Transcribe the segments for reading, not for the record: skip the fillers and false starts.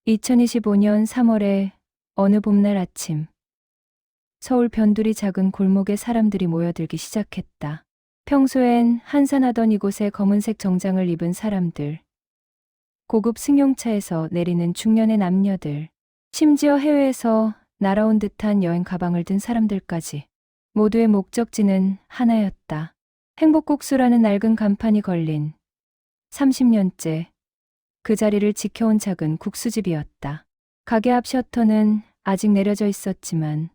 2025년 3월의 어느 봄날 아침, 서울 변두리 작은 골목에 사람들이 모여들기 시작했다. 평소엔 한산하던 이곳에 검은색 정장을 입은 사람들, 고급 승용차에서 내리는 중년의 남녀들, 심지어 해외에서 날아온 듯한 여행 가방을 든 사람들까지 모두의 목적지는 하나였다. 행복국수라는 낡은 간판이 걸린 30년째 그 자리를 지켜온 작은 국수집이었다. 가게 앞 셔터는 아직 내려져 있었지만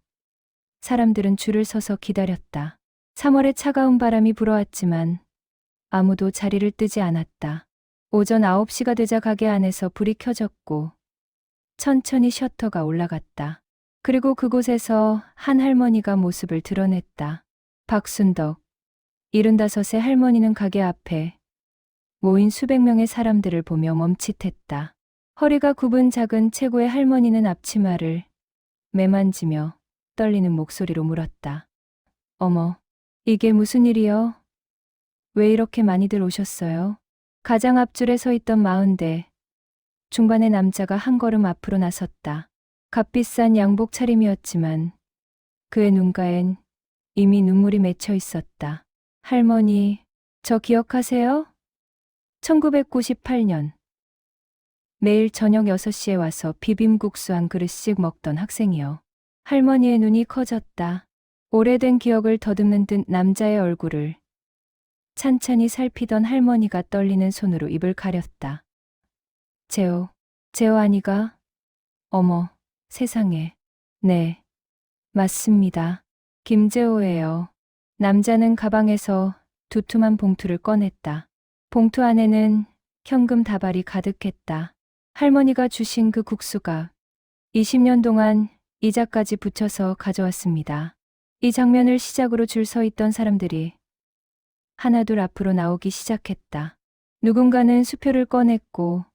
사람들은 줄을 서서 기다렸다. 3월의 차가운 바람이 불어왔지만 아무도 자리를 뜨지 않았다. 오전 9시가 되자 가게 안에서 불이 켜졌고 천천히 셔터가 올라갔다. 그리고 그곳에서 한 할머니가 모습을 드러냈다. 박순덕, 75의 할머니는 가게 앞에 모인 수백 명의 사람들을 보며 멈칫했다. 허리가 굽은 작은 체구의 할머니는 앞치마를 매만지며 떨리는 목소리로 물었다. 어머, 이게 무슨 일이요? 왜 이렇게 많이들 오셨어요? 가장 앞줄에 서 있던 40대 중반의 남자가 한 걸음 앞으로 나섰다. 값비싼 양복 차림이었지만 그의 눈가엔 이미 눈물이 맺혀 있었다. 할머니, 저 기억하세요? 1998년 매일 저녁 6시에 와서 비빔국수 한 그릇씩 먹던 학생이요. 할머니의 눈이 커졌다. 오래된 기억을 더듬는 듯 남자의 얼굴을 찬찬히 살피던 할머니가 떨리는 손으로 입을 가렸다. 재호 아니가? 어머, 세상에. 네, 맞습니다. 김재호예요. 남자는 가방에서 두툼한 봉투를 꺼냈다. 봉투 안에는 현금 다발이 가득했다. 할머니가 주신 그 국수가 20년 동안 이자까지 붙여서 가져왔습니다. 이 장면을 시작으로 줄 서 있던 사람들이 하나둘 앞으로 나오기 시작했다. 누군가는 수표를 꺼냈고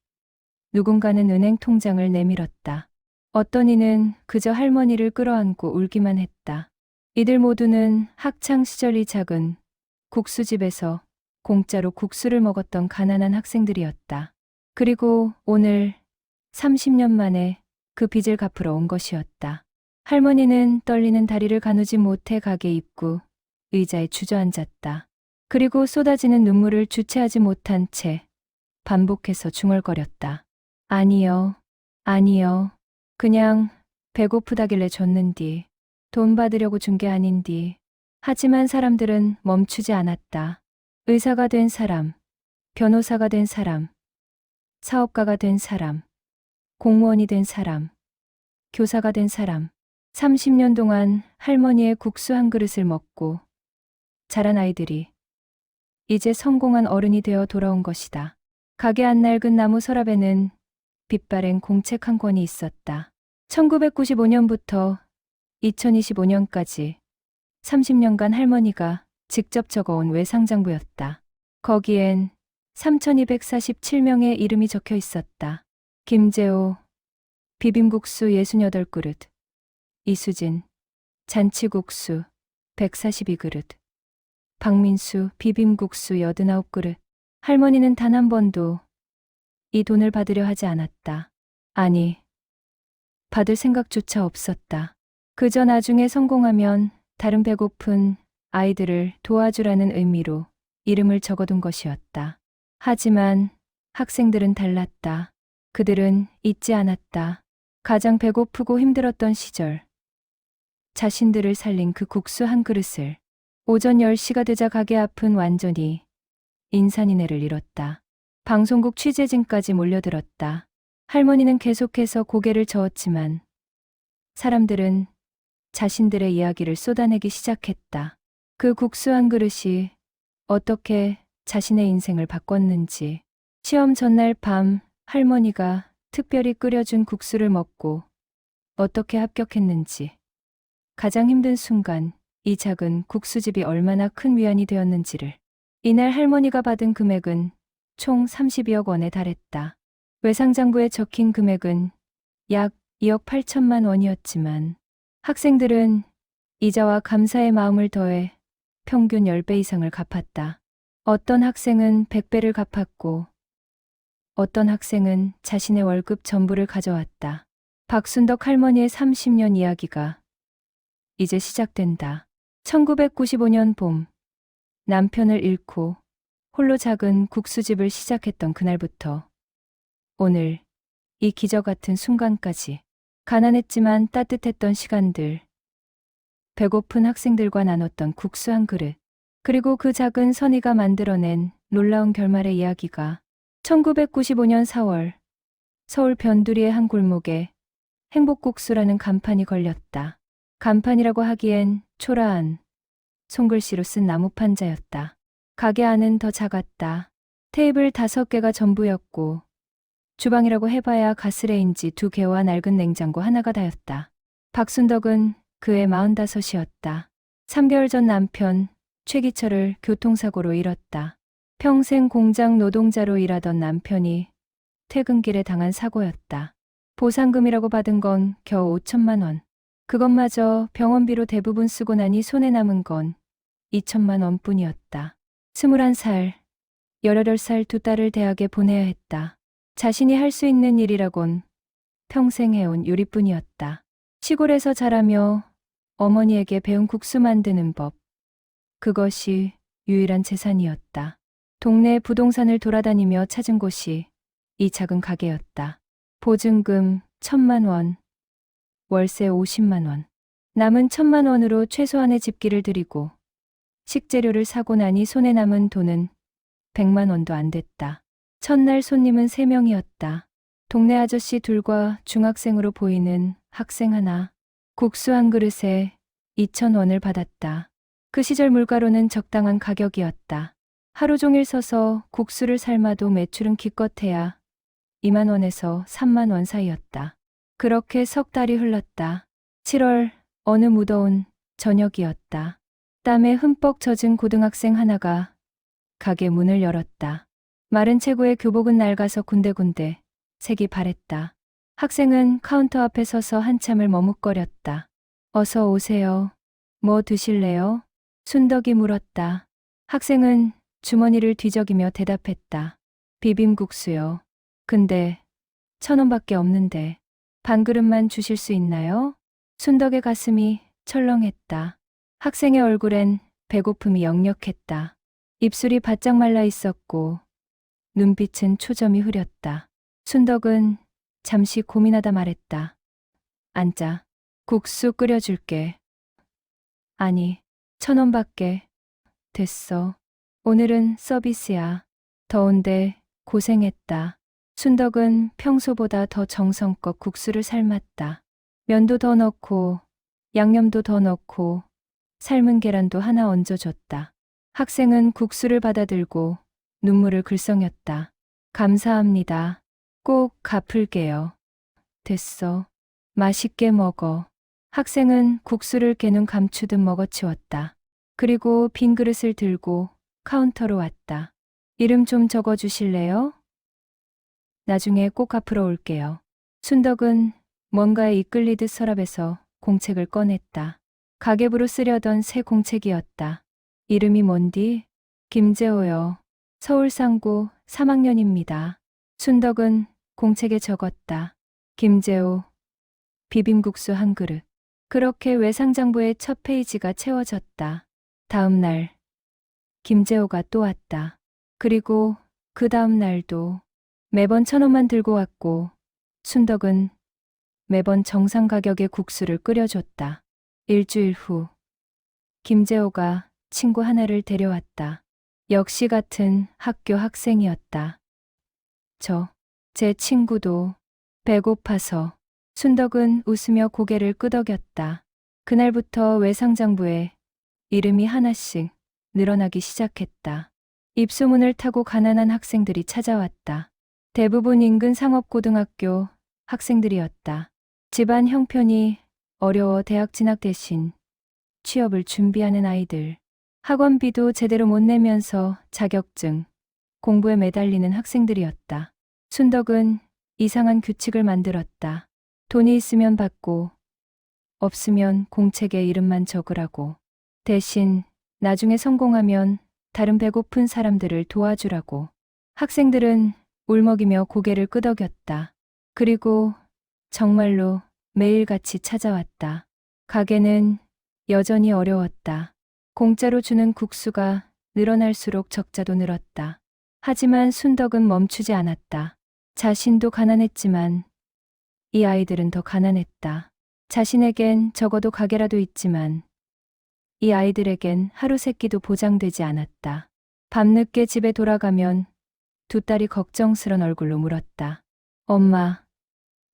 누군가는 은행 통장을 내밀었다. 어떤 이는 그저 할머니를 끌어안고 울기만 했다. 이들 모두는 학창 시절 이 작은 국수집에서 공짜로 국수를 먹었던 가난한 학생들이었다. 그리고 오늘 30년 만에 그 빚을 갚으러 온 것이었다. 할머니는 떨리는 다리를 가누지 못해 가게 입구 의자에 주저앉았다. 그리고 쏟아지는 눈물을 주체하지 못한 채 반복해서 중얼거렸다. 아니요, 아니요. 그냥 배고프다길래 줬는디. 돈 받으려고 준 게 아닌디. 하지만 사람들은 멈추지 않았다. 의사가 된 사람, 변호사가 된 사람, 사업가가 된 사람, 공무원이 된 사람, 교사가 된 사람, 30년 동안 할머니의 국수 한 그릇을 먹고 자란 아이들이 이제 성공한 어른이 되어 돌아온 것이다. 가게 안 낡은 나무 서랍에는 빛바랜 공책 한 권이 있었다. 1995년부터 2025년까지 30년간 할머니가 직접 적어온 외상장부였다. 거기엔 3247명의 이름이 적혀 있었다. 김재호, 비빔국수 68그릇, 이수진, 잔치국수 142그릇, 박민수, 비빔국수 89그릇. 할머니는 단 한 번도 이 돈을 받으려 하지 않았다. 아니, 받을 생각조차 없었다. 그저 나중에 성공하면 다른 배고픈 아이들을 도와주라는 의미로 이름을 적어둔 것이었다. 하지만 학생들은 달랐다. 그들은 잊지 않았다. 가장 배고프고 힘들었던 시절, 자신들을 살린 그 국수 한 그릇을. 오전 10시가 되자 가게 앞은 완전히 인산인해를 이뤘다. 방송국 취재진까지 몰려들었다. 할머니는 계속해서 고개를 저었지만 사람들은 자신들의 이야기를 쏟아내기 시작했다. 그 국수 한 그릇이 어떻게 자신의 인생을 바꿨는지, 시험 전날 밤 할머니가 특별히 끓여준 국수를 먹고 어떻게 합격했는지, 가장 힘든 순간 이 작은 국수집이 얼마나 큰 위안이 되었는지를. 이날 할머니가 받은 금액은 총 32억 원에 달했다. 외상장부에 적힌 금액은 약 2억 8천만 원이었지만 학생들은 이자와 감사의 마음을 더해 평균 10배 이상을 갚았다. 어떤 학생은 100배를 갚았고 어떤 학생은 자신의 월급 전부를 가져왔다. 박순덕 할머니의 30년 이야기가 이제 시작된다. 1995년 봄, 남편을 잃고 홀로 작은 국수집을 시작했던 그날부터 오늘 이 기적 같은 순간까지 가난했지만 따뜻했던 시간들, 배고픈 학생들과 나눴던 국수 한 그릇, 그리고 그 작은 선의가 만들어낸 놀라운 결말의 이야기가 1995년 4월 서울 변두리의 한 골목에 행복국수라는 간판이 걸렸다. 간판이라고 하기엔 초라한 손글씨로 쓴 나무 판자였다. 가게 안은 더 작았다. 테이블 5개가 전부였고 주방이라고 해봐야 가스레인지 2개와 낡은 냉장고 하나가 다였다. 박순덕은 그의 45이었다. 3개월 전 남편 최기철을 교통사고로 잃었다. 평생 공장 노동자로 일하던 남편이 퇴근길에 당한 사고였다. 보상금이라고 받은 건 겨우 5천만 원. 그것마저 병원비로 대부분 쓰고 나니 손에 남은 건 2천만 원뿐이었다. 21살, 18살 두 딸을 대학에 보내야 했다. 자신이 할 수 있는 일이라곤 평생 해온 요리뿐이었다. 시골에서 자라며 어머니에게 배운 국수 만드는 법. 그것이 유일한 재산이었다. 동네 부동산을 돌아다니며 찾은 곳이 이 작은 가게였다. 보증금 1,000만 원, 월세 50만 원. 남은 1,000만 원으로 최소한의 집기를 들이고 식재료를 사고 나니 손에 남은 돈은 100만 원도 안 됐다. 첫날 손님은 3명이었다. 동네 아저씨 둘과 중학생으로 보이는 학생 하나. 국수 한 그릇에 2,000원을 받았다. 그 시절 물가로는 적당한 가격이었다. 하루 종일 서서 국수를 삶아도 매출은 기껏해야 2만 원에서 3만 원 사이였다. 그렇게 석 달이 흘렀다. 7월 어느 무더운 저녁이었다. 땀에 흠뻑 젖은 고등학생 하나가 가게 문을 열었다. 마른 체구의 교복은 낡아서 군데군데 색이 바랬다. 학생은 카운터 앞에 서서 한참을 머뭇거렸다. 어서 오세요. 뭐 드실래요? 순덕이 물었다. 학생은 주머니를 뒤적이며 대답했다. 비빔국수요. 근데 1,000원밖에 없는데 반 그릇만 주실 수 있나요? 순덕의 가슴이 철렁했다. 학생의 얼굴엔 배고픔이 역력했다. 입술이 바짝 말라 있었고 눈빛은 초점이 흐렸다. 순덕은 잠시 고민하다 말했다. 앉자. 국수 끓여줄게. 아니, 1,000원밖에. 됐어. 오늘은 서비스야. 더운데 고생했다. 순덕은 평소보다 더 정성껏 국수를 삶았다. 면도 더 넣고 양념도 더 넣고 삶은 계란도 하나 얹어줬다. 학생은 국수를 받아들고 눈물을 글썽였다. 감사합니다. 꼭 갚을게요. 됐어. 맛있게 먹어. 학생은 국수를 개눈 감추듯 먹어치웠다. 그리고 빈 그릇을 들고 카운터로 왔다. 이름 좀 적어주실래요? 나중에 꼭 갚으러 올게요. 순덕은 뭔가에 이끌리듯 서랍에서 공책을 꺼냈다. 가계부로 쓰려던 새 공책이었다. 이름이 뭔디? 김재호요. 서울상고 3학년입니다. 순덕은 공책에 적었다. 김재호. 비빔국수 한 그릇. 그렇게 외상장부의 첫 페이지가 채워졌다. 다음 날 김재호가 또 왔다. 그리고 그 다음 날도 매번 1,000원만 들고 왔고 순덕은 매번 정상 가격의 국수를 끓여줬다. 일주일 후 김재호가 친구 하나를 데려왔다. 역시 같은 학교 학생이었다. 제 친구도 배고파서. 순덕은 웃으며 고개를 끄덕였다. 그날부터 외상장부에 이름이 하나씩 늘어나기 시작했다. 입소문을 타고 가난한 학생들이 찾아왔다. 대부분 인근 상업고등학교 학생들이었다. 집안 형편이 어려워 대학 진학 대신 취업을 준비하는 아이들. 학원비도 제대로 못 내면서 자격증, 공부에 매달리는 학생들이었다. 순덕은 이상한 규칙을 만들었다. 돈이 있으면 받고 없으면 공책에 이름만 적으라고. 대신 나중에 성공하면 다른 배고픈 사람들을 도와주라고. 학생들은 울먹이며 고개를 끄덕였다. 그리고 정말로 매일같이 찾아왔다. 가게는 여전히 어려웠다. 공짜로 주는 국수가 늘어날수록 적자도 늘었다. 하지만 순덕은 멈추지 않았다. 자신도 가난했지만 이 아이들은 더 가난했다. 자신에겐 적어도 가게라도 있지만 이 아이들에겐 하루 세끼도 보장되지 않았다. 밤늦게 집에 돌아가면 두 딸이 걱정스런 얼굴로 물었다. 엄마,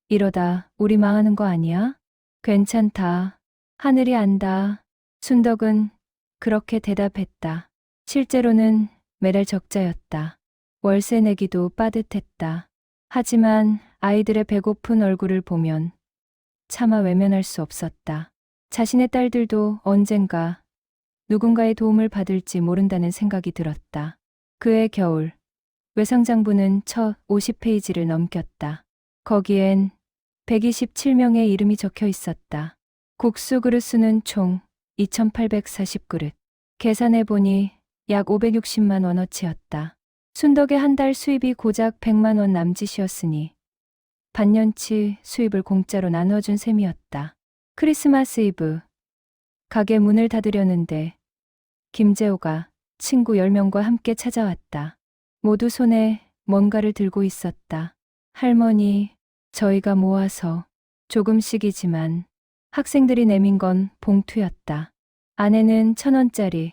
이러다 우리 망하는 거 아니야? 괜찮다. 하늘이 안다. 순덕은 그렇게 대답했다. 실제로는 매달 적자였다. 월세 내기도 빠듯했다. 하지만 아이들의 배고픈 얼굴을 보면 차마 외면할 수 없었다. 자신의 딸들도 언젠가 누군가의 도움을 받을지 모른다는 생각이 들었다. 그해 겨울, 외상장부는 첫 50페이지를 넘겼다. 거기엔 127명의 이름이 적혀 있었다. 국수 그릇 수는 총 2,840그릇. 계산해보니 약 560만 원어치였다. 순덕의 한 달 수입이 고작 100만 원 남짓이었으니 반년치 수입을 공짜로 나눠준 셈이었다. 크리스마스 이브, 가게 문을 닫으려는데 김재호가 친구 10명과 함께 찾아왔다. 모두 손에 뭔가를 들고 있었다. 할머니, 저희가 모아서 조금씩이지만 학생들이 내민 건 봉투였다. 안에는 1,000원짜리,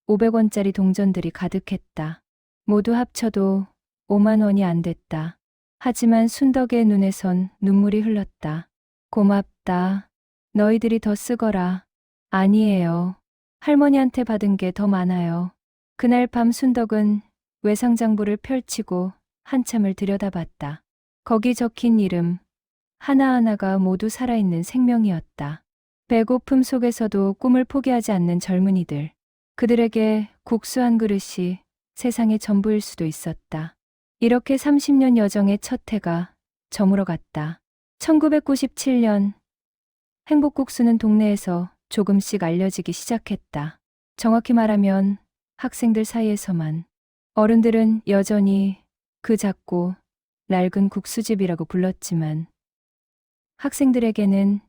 500원짜리 동전들이 가득했다. 모두 합쳐도 5만 원이 안 됐다. 하지만 순덕의 눈에선 눈물이 흘렀다. 고맙다. 너희들이 더 쓰거라. 아니에요. 할머니한테 받은 게 더 많아요. 그날 밤 순덕은 외상장부를 펼치고 한참을 들여다봤다. 거기 적힌 이름 하나하나가 모두 살아있는 생명이었다. 배고픔 속에서도 꿈을 포기하지 않는 젊은이들. 그들에게 국수 한 그릇이 세상의 전부일 수도 있었다. 이렇게 30년 여정의 첫 해가 저물어 갔다. 1997년 행복국수는 동네에서 조금씩 알려지기 시작했다. 정확히 말하면 학생들 사이에서만. 어른들은 여전히 그 작고 낡은 국수집이라고 불렀지만 학생들에게는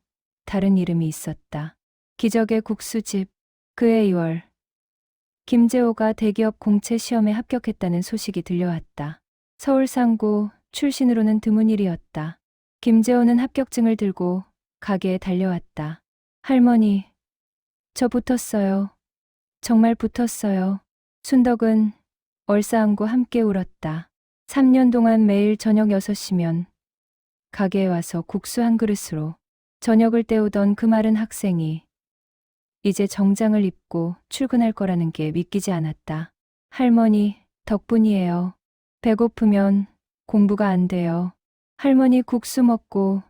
다른 이름이 있었다. 기적의 국수집. 그해 2월 김재호가 대기업 공채 시험에 합격했다는 소식이 들려왔다. 서울 상고 출신으로는 드문 일이었다. 김재호는 합격증을 들고 가게에 달려왔다. 할머니, 저 붙었어요. 정말 붙었어요. 순덕은 얼싸안고 함께 울었다. 3년 동안 매일 저녁 6시면 가게에 와서 국수 한 그릇으로 저녁을 때우던 그 마른 학생이 이제 정장을 입고 출근할 거라는 게 믿기지 않았다. 할머니, 덕분이에요. 배고프면 공부가 안 돼요. 할머니 국수 먹고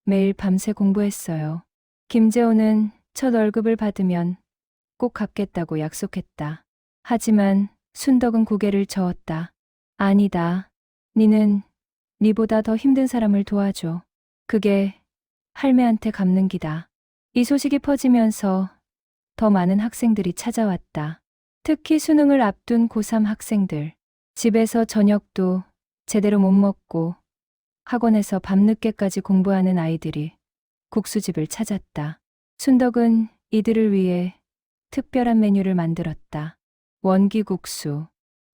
매일 밤새 공부했어요. 김재호는 첫 월급을 받으면 꼭 갚겠다고 약속했다. 하지만 순덕은 고개를 저었다. 아니다. 니는 니보다 더 힘든 사람을 도와줘. 그게 할매한테 갚는 기다. 이 소식이 퍼지면서 더 많은 학생들이 찾아왔다. 특히 수능을 앞둔 고3 학생들. 집에서 저녁도 제대로 못 먹고 학원에서 밤늦게까지 공부하는 아이들이 국수집을 찾았다. 순덕은 이들을 위해 특별한 메뉴를 만들었다. 원기국수,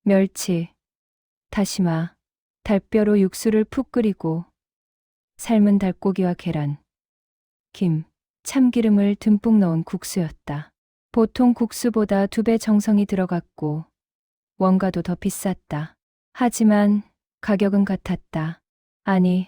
멸치, 다시마, 달뼈로 육수를 푹 끓이고 삶은 닭고기와 계란, 김, 참기름을 듬뿍 넣은 국수였다. 보통 국수보다 2배 정성이 들어갔고 원가도 더 비쌌다. 하지만 가격은 같았다. 아니,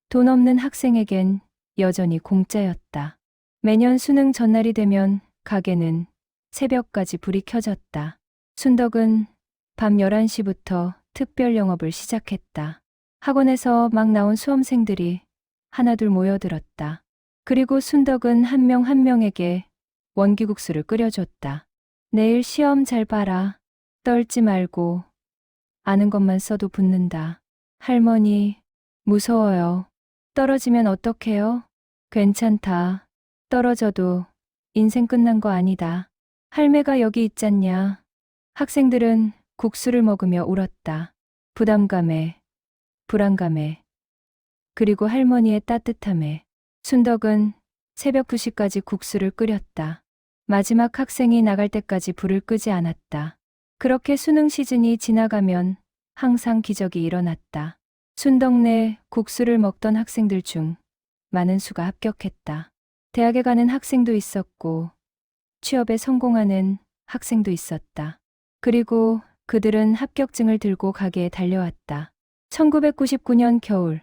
돈 없는 학생에겐 여전히 공짜였다. 매년 수능 전날이 되면 가게는 새벽까지 불이 켜졌다. 순덕은 밤 11시부터 특별 영업을 시작했다. 학원에서 막 나온 수험생들이 하나둘 모여들었다. 그리고 순덕은 한 명 한 명에게 원기국수를 끓여줬다. 내일 시험 잘 봐라. 떨지 말고 아는 것만 써도 붙는다. 할머니, 무서워요. 떨어지면 어떡해요? 괜찮다. 떨어져도 인생 끝난 거 아니다. 할매가 여기 있잖냐. 학생들은 국수를 먹으며 울었다. 부담감에 불안감에, 그리고 할머니의 따뜻함에 순덕은 새벽 2시까지 국수를 끓였다. 마지막 학생이 나갈 때까지 불을 끄지 않았다. 그렇게 수능 시즌이 지나가면 항상 기적이 일어났다. 순덕 내 국수를 먹던 학생들 중 많은 수가 합격했다. 대학에 가는 학생도 있었고 취업에 성공하는 학생도 있었다. 그리고 그들은 합격증을 들고 가게에 달려왔다. 1999년 겨울,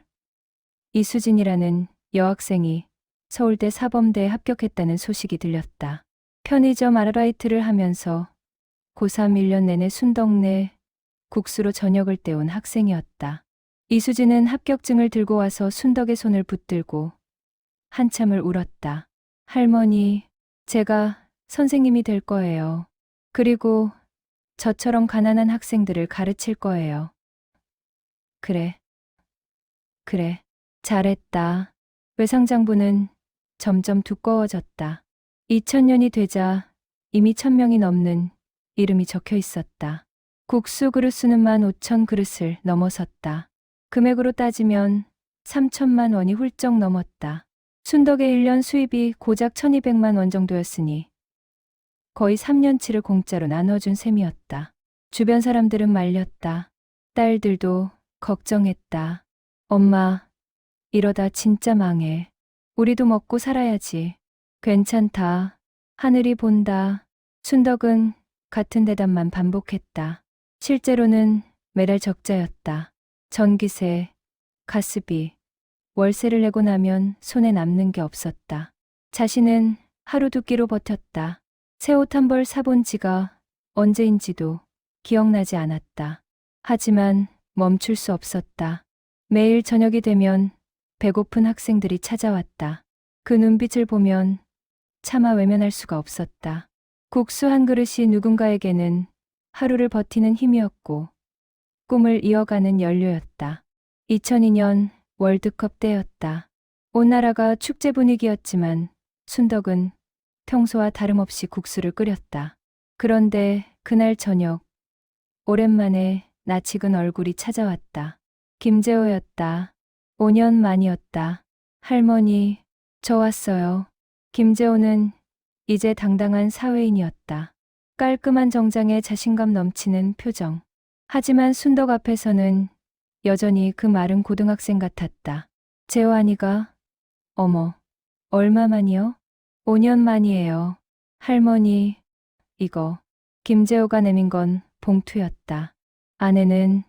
이수진이라는 여학생이 서울대 사범대에 합격했다는 소식이 들렸다. 편의점 아르바이트를 하면서 고3 1년 내내 순덕 내 국수로 저녁을 때운 학생이었다. 이수진은 합격증을 들고 와서 순덕의 손을 붙들고 한참을 울었다. 할머니, 제가 선생님이 될 거예요. 그리고 저처럼 가난한 학생들을 가르칠 거예요. 그래. 잘했다. 외상장부는 점점 두꺼워졌다. 2000년이 되자 이미 1000명이 넘는 이름이 적혀 있었다. 국수 그릇 수는 15,000그릇을 넘어섰다. 금액으로 따지면 3천만 원이 훌쩍 넘었다. 순덕의 1년 수입이 고작 1200만 원 정도였으니 거의 3년치를 공짜로 나눠준 셈이었다. 주변 사람들은 말렸다. 딸들도 걱정했다. 엄마, 이러다 진짜 망해. 우리도 먹고 살아야지. 괜찮다. 하늘이 본다. 순덕은 같은 대답만 반복했다. 실제로는 매달 적자였다. 전기세, 가스비, 월세를 내고 나면 손에 남는 게 없었다. 자신은 하루 두 끼로 버텼다. 새 옷 한 벌 사본 지가 언제인지도 기억나지 않았다. 하지만 멈출 수 없었다. 매일 저녁이 되면 배고픈 학생들이 찾아왔다. 그 눈빛을 보면 차마 외면할 수가 없었다. 국수 한 그릇이 누군가에게는 하루를 버티는 힘이었고 꿈을 이어가는 연료였다. 2002년 월드컵 때였다. 온 나라가 축제 분위기였지만 순덕은 평소와 다름없이 국수를 끓였다. 그런데 그날 저녁, 오랜만에 낯익은 얼굴이 찾아왔다. 김재호였다. 5년 만이었다. 할머니, 저 왔어요. 김재호는 이제 당당한 사회인이었다. 깔끔한 정장에 자신감 넘치는 표정. 하지만 순덕 앞에서는 여전히 그 마른 고등학생 같았다. 재환이가, 어머, 얼마만이요? 5년 만이에요. 할머니, 이거. 김재호가 내민 건 봉투였다. 안에는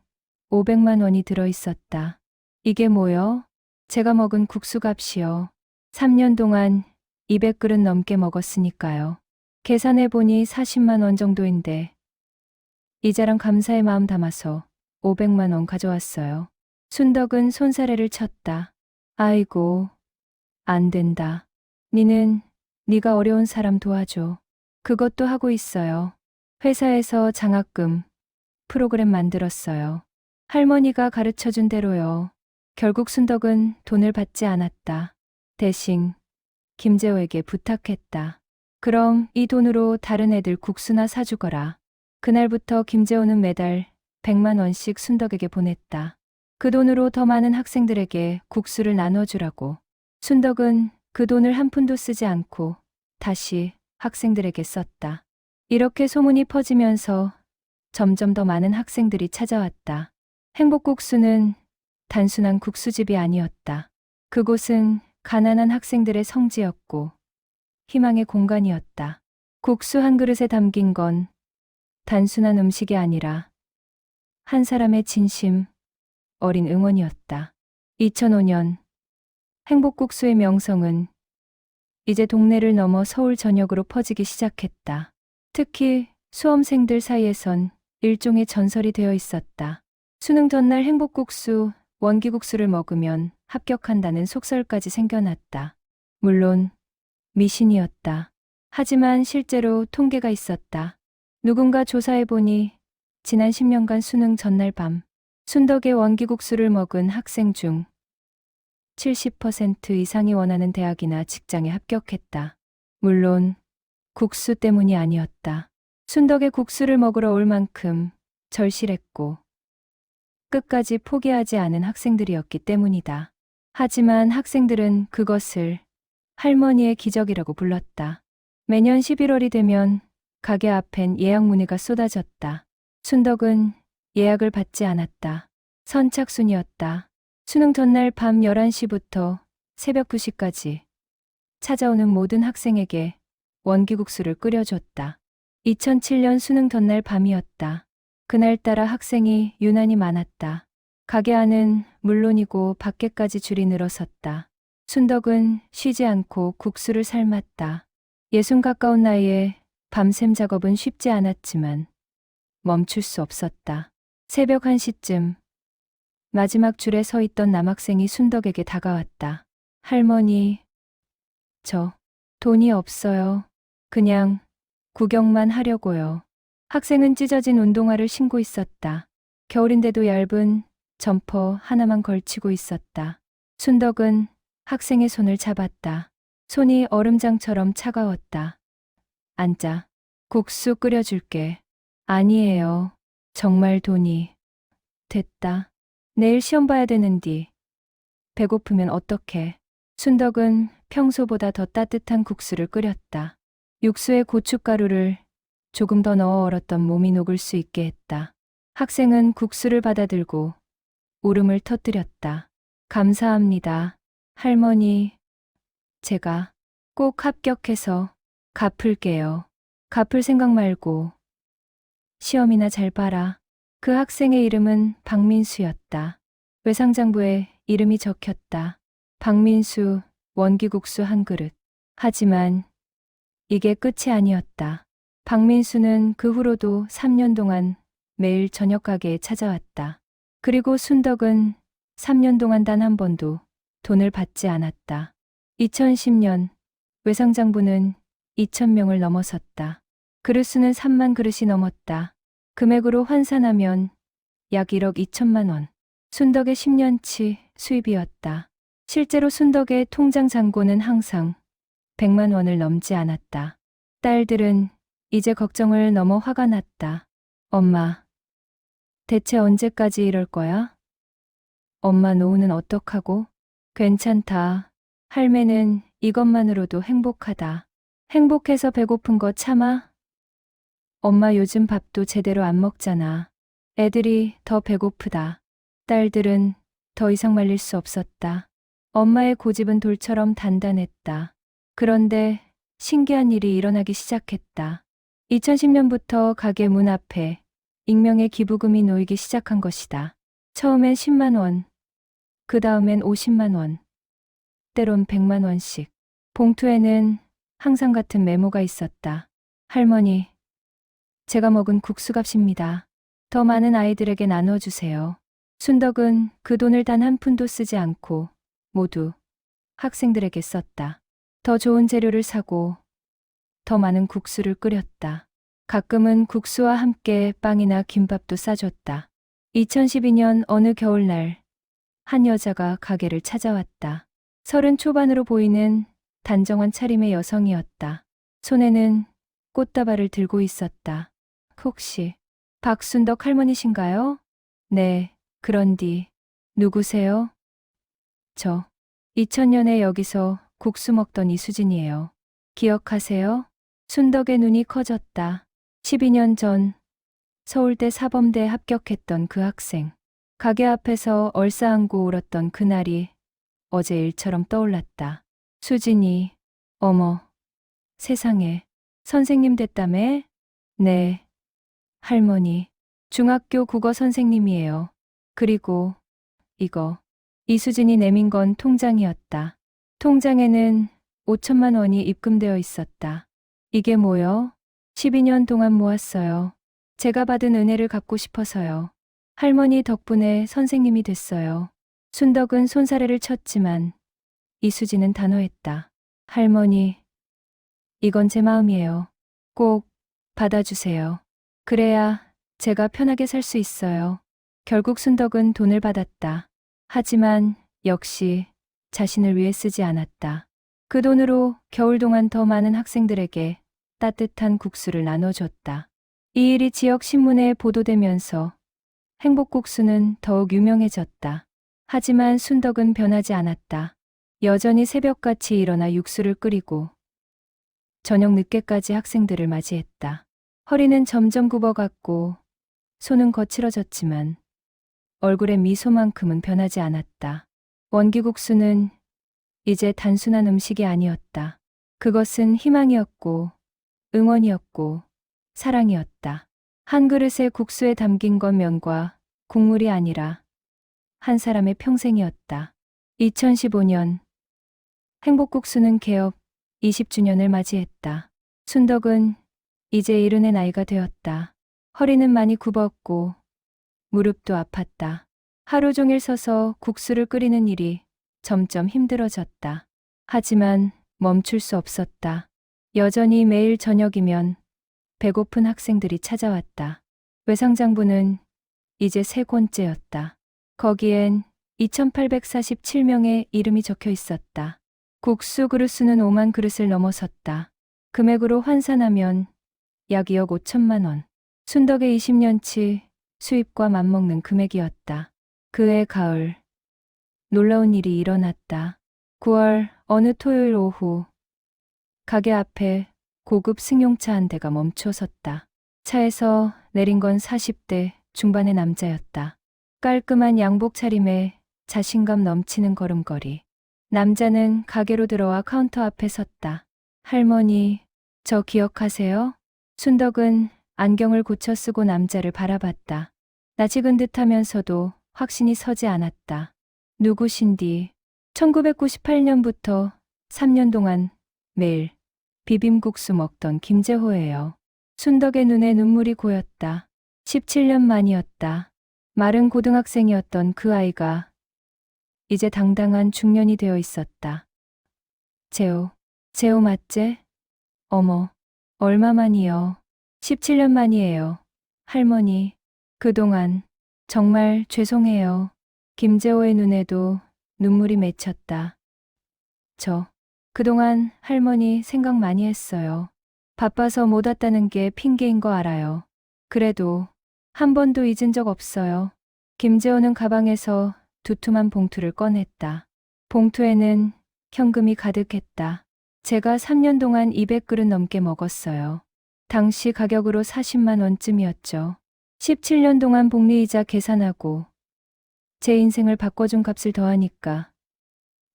500만 원이 들어있었다. 이게 뭐요? 제가 먹은 국수값이요. 3년 동안 200그릇 넘게 먹었으니까요. 계산해보니 40만 원 정도인데 이자랑 감사의 마음 담아서 500만 원 가져왔어요. 순덕은 손사래를 쳤다. 아이고, 안 된다. 니는 네가 어려운 사람 도와줘. 그것도 하고 있어요. 회사에서 장학금 프로그램 만들었어요. 할머니가 가르쳐준 대로요. 결국 순덕은 돈을 받지 않았다. 대신 김재호에게 부탁했다. 그럼 이 돈으로 다른 애들 국수나 사주거라. 그날부터 김재호는 매달 100만 원씩 순덕에게 보냈다. 그 돈으로 더 많은 학생들에게 국수를 나눠주라고. 순덕은 그 돈을 한 푼도 쓰지 않고 다시 학생들에게 썼다. 이렇게 소문이 퍼지면서 점점 더 많은 학생들이 찾아왔다. 행복국수는 단순한 국수집이 아니었다. 그곳은 가난한 학생들의 성지였고 희망의 공간이었다. 국수 한 그릇에 담긴 건 단순한 음식이 아니라 한 사람의 진심, 어린 응원이었다. 2005년 행복국수의 명성은 이제 동네를 넘어 서울 전역으로 퍼지기 시작했다. 특히 수험생들 사이에선 일종의 전설이 되어 있었다. 수능 전날 행복국수, 원기국수를 먹으면 합격한다는 속설까지 생겨났다. 물론 미신이었다. 하지만 실제로 통계가 있었다. 누군가 조사해보니 지난 10년간 수능 전날 밤 순덕의 원기국수를 먹은 학생 중 70% 이상이 원하는 대학이나 직장에 합격했다. 물론 국수 때문이 아니었다. 순덕의 국수를 먹으러 올 만큼 절실했고 끝까지 포기하지 않은 학생들이었기 때문이다. 하지만 학생들은 그것을 할머니의 기적이라고 불렀다. 매년 11월이 되면 가게 앞엔 예약 문의가 쏟아졌다. 순덕은 예약을 받지 않았다. 선착순이었다. 수능 전날 밤 11시부터 새벽 2시까지 찾아오는 모든 학생에게 원기국수를 끓여줬다. 2007년 수능 전날 밤이었다. 그날따라 학생이 유난히 많았다. 가게 안은 물론이고 밖에까지 줄이 늘어섰다. 순덕은 쉬지 않고 국수를 삶았다. 60 가까운 나이에 밤샘 작업은 쉽지 않았지만 멈출 수 없었다. 새벽 1시쯤 마지막 줄에 서 있던 남학생이 순덕에게 다가왔다. 할머니, 저 돈이 없어요. 그냥 구경만 하려고요. 학생은 찢어진 운동화를 신고 있었다. 겨울인데도 얇은 점퍼 하나만 걸치고 있었다. 순덕은 학생의 손을 잡았다. 손이 얼음장처럼 차가웠다. 앉아. 국수 끓여줄게. 아니에요. 정말 돈이. 됐다. 내일 시험 봐야 되는디. 배고프면 어떡해. 순덕은 평소보다 더 따뜻한 국수를 끓였다. 육수에 고춧가루를 조금 더 넣어 얼었던 몸이 녹을 수 있게 했다. 학생은 국수를 받아들고 울음을 터뜨렸다. 감사합니다. 할머니, 제가 꼭 합격해서 갚을게요. 갚을 생각 말고 시험이나 잘 봐라. 그 학생의 이름은 박민수였다. 외상장부에 이름이 적혔다. 박민수, 원기국수 한 그릇. 하지만 이게 끝이 아니었다. 박민수는 그 후로도 3년 동안 매일 저녁 가게에 찾아왔다. 그리고 순덕은 3년 동안 단 한 번도 돈을 받지 않았다. 2010년 외상장부는 2,000명을 넘어섰다. 그릇수는 3만 그릇이 넘었다. 금액으로 환산하면 약 1억 2천만 원. 순덕의 10년치 수입이었다. 실제로 순덕의 통장 잔고는 항상 100만 원을 넘지 않았다. 딸들은 이제 걱정을 넘어 화가 났다. 엄마, 대체 언제까지 이럴 거야? 엄마 노후는 어떡하고? 괜찮다. 할매는 이것만으로도 행복하다. 행복해서 배고픈 거 참아? 엄마 요즘 밥도 제대로 안 먹잖아. 애들이 더 배고프다. 딸들은 더 이상 말릴 수 없었다. 엄마의 고집은 돌처럼 단단했다. 그런데 신기한 일이 일어나기 시작했다. 2010년부터 가게 문 앞에 익명의 기부금이 놓이기 시작한 것이다. 처음엔 10만 원, 그 다음엔 50만 원, 때론 100만 원씩. 봉투에는 항상 같은 메모가 있었다. 할머니, 제가 먹은 국수값입니다. 더 많은 아이들에게 나눠주세요. 순덕은 그 돈을 단 한 푼도 쓰지 않고 모두 학생들에게 썼다. 더 좋은 재료를 사고 더 많은 국수를 끓였다. 가끔은 국수와 함께 빵이나 김밥도 싸줬다. 2012년 어느 겨울날 한 여자가 가게를 찾아왔다. 30 초반으로 보이는 단정한 차림의 여성이었다. 손에는 꽃다발을 들고 있었다. 혹시 박순덕 할머니신가요? 네, 그런디 누구세요? 저 2000년에 여기서 국수 먹던 이수진이에요. 기억하세요? 순덕의 눈이 커졌다. 12년 전 서울대 사범대에 합격했던 그 학생. 가게 앞에서 얼싸안고 울었던 그날이 어제 일처럼 떠올랐다. 수진이, 어머, 세상에, 선생님 됐다며? 네, 할머니, 중학교 국어 선생님이에요. 그리고 이거, 이수진이 내민 건 통장이었다. 통장에는 5천만 원이 입금되어 있었다. 이게 뭐요? 12년 동안 모았어요. 제가 받은 은혜를 갚고 싶어서요. 할머니 덕분에 선생님이 됐어요. 순덕은 손사래를 쳤지만 이수진은 단호했다. 할머니, 이건 제 마음이에요. 꼭 받아주세요. 그래야 제가 편하게 살 수 있어요. 결국 순덕은 돈을 받았다. 하지만 역시 자신을 위해 쓰지 않았다. 그 돈으로 겨울 동안 더 많은 학생들에게 따뜻한 국수를 나눠줬다. 이 일이 지역 신문에 보도되면서 행복국수는 더욱 유명해졌다. 하지만 순덕은 변하지 않았다. 여전히 새벽같이 일어나 육수를 끓이고 저녁 늦게까지 학생들을 맞이했다. 허리는 점점 굽어갔고 손은 거칠어졌지만 얼굴의 미소만큼은 변하지 않았다. 원기국수는 이제 단순한 음식이 아니었다. 그것은 희망이었고 응원이었고 사랑이었다. 한 그릇의 국수에 담긴 건 면과 국물이 아니라 한 사람의 평생이었다. 2015년 행복국수는 개업 20주년을 맞이했다. 순덕은 이제 70의 나이가 되었다. 허리는 많이 굽었고 무릎도 아팠다. 하루 종일 서서 국수를 끓이는 일이 점점 힘들어졌다. 하지만 멈출 수 없었다. 여전히 매일 저녁이면 배고픈 학생들이 찾아왔다. 외상장부는 이제 3권째였다. 거기엔 2847명의 이름이 적혀 있었다. 국수 그릇 수는 5만 그릇을 넘어섰다. 금액으로 환산하면 약 2억 5천만 원. 순덕의 20년치 수입과 맞먹는 금액이었다. 그해 가을 놀라운 일이 일어났다. 9월 어느 토요일 오후 가게 앞에 고급 승용차 한 대가 멈춰섰다. 차에서 내린 건 40대 중반의 남자였다. 깔끔한 양복 차림에 자신감 넘치는 걸음걸이. 남자는 가게로 들어와 카운터 앞에 섰다. 할머니, 저 기억하세요? 순덕은 안경을 고쳐 쓰고 남자를 바라봤다. 낯익은 듯하면서도 확신이 서지 않았다. 누구신디? 1998년부터 3년 동안 매일 비빔국수 먹던 김재호예요. 순덕의 눈에 눈물이 고였다. 17년 만이었다. 마른 고등학생이었던 그 아이가 이제 당당한 중년이 되어 있었다. 재호 맞제? 어머, 얼마만이요? 17년 만이에요. 할머니, 그동안 정말 죄송해요. 김재호의 눈에도 눈물이 맺혔다. 그동안 할머니 생각 많이 했어요. 바빠서 못 왔다는 게 핑계인 거 알아요. 그래도 한 번도 잊은 적 없어요. 김재호는 가방에서 두툼한 봉투를 꺼냈다. 봉투에는 현금이 가득했다. 제가 3년 동안 200그릇 넘게 먹었어요. 당시 가격으로 40만 원쯤이었죠. 17년 동안 복리이자 계산하고 제 인생을 바꿔준 값을 더하니까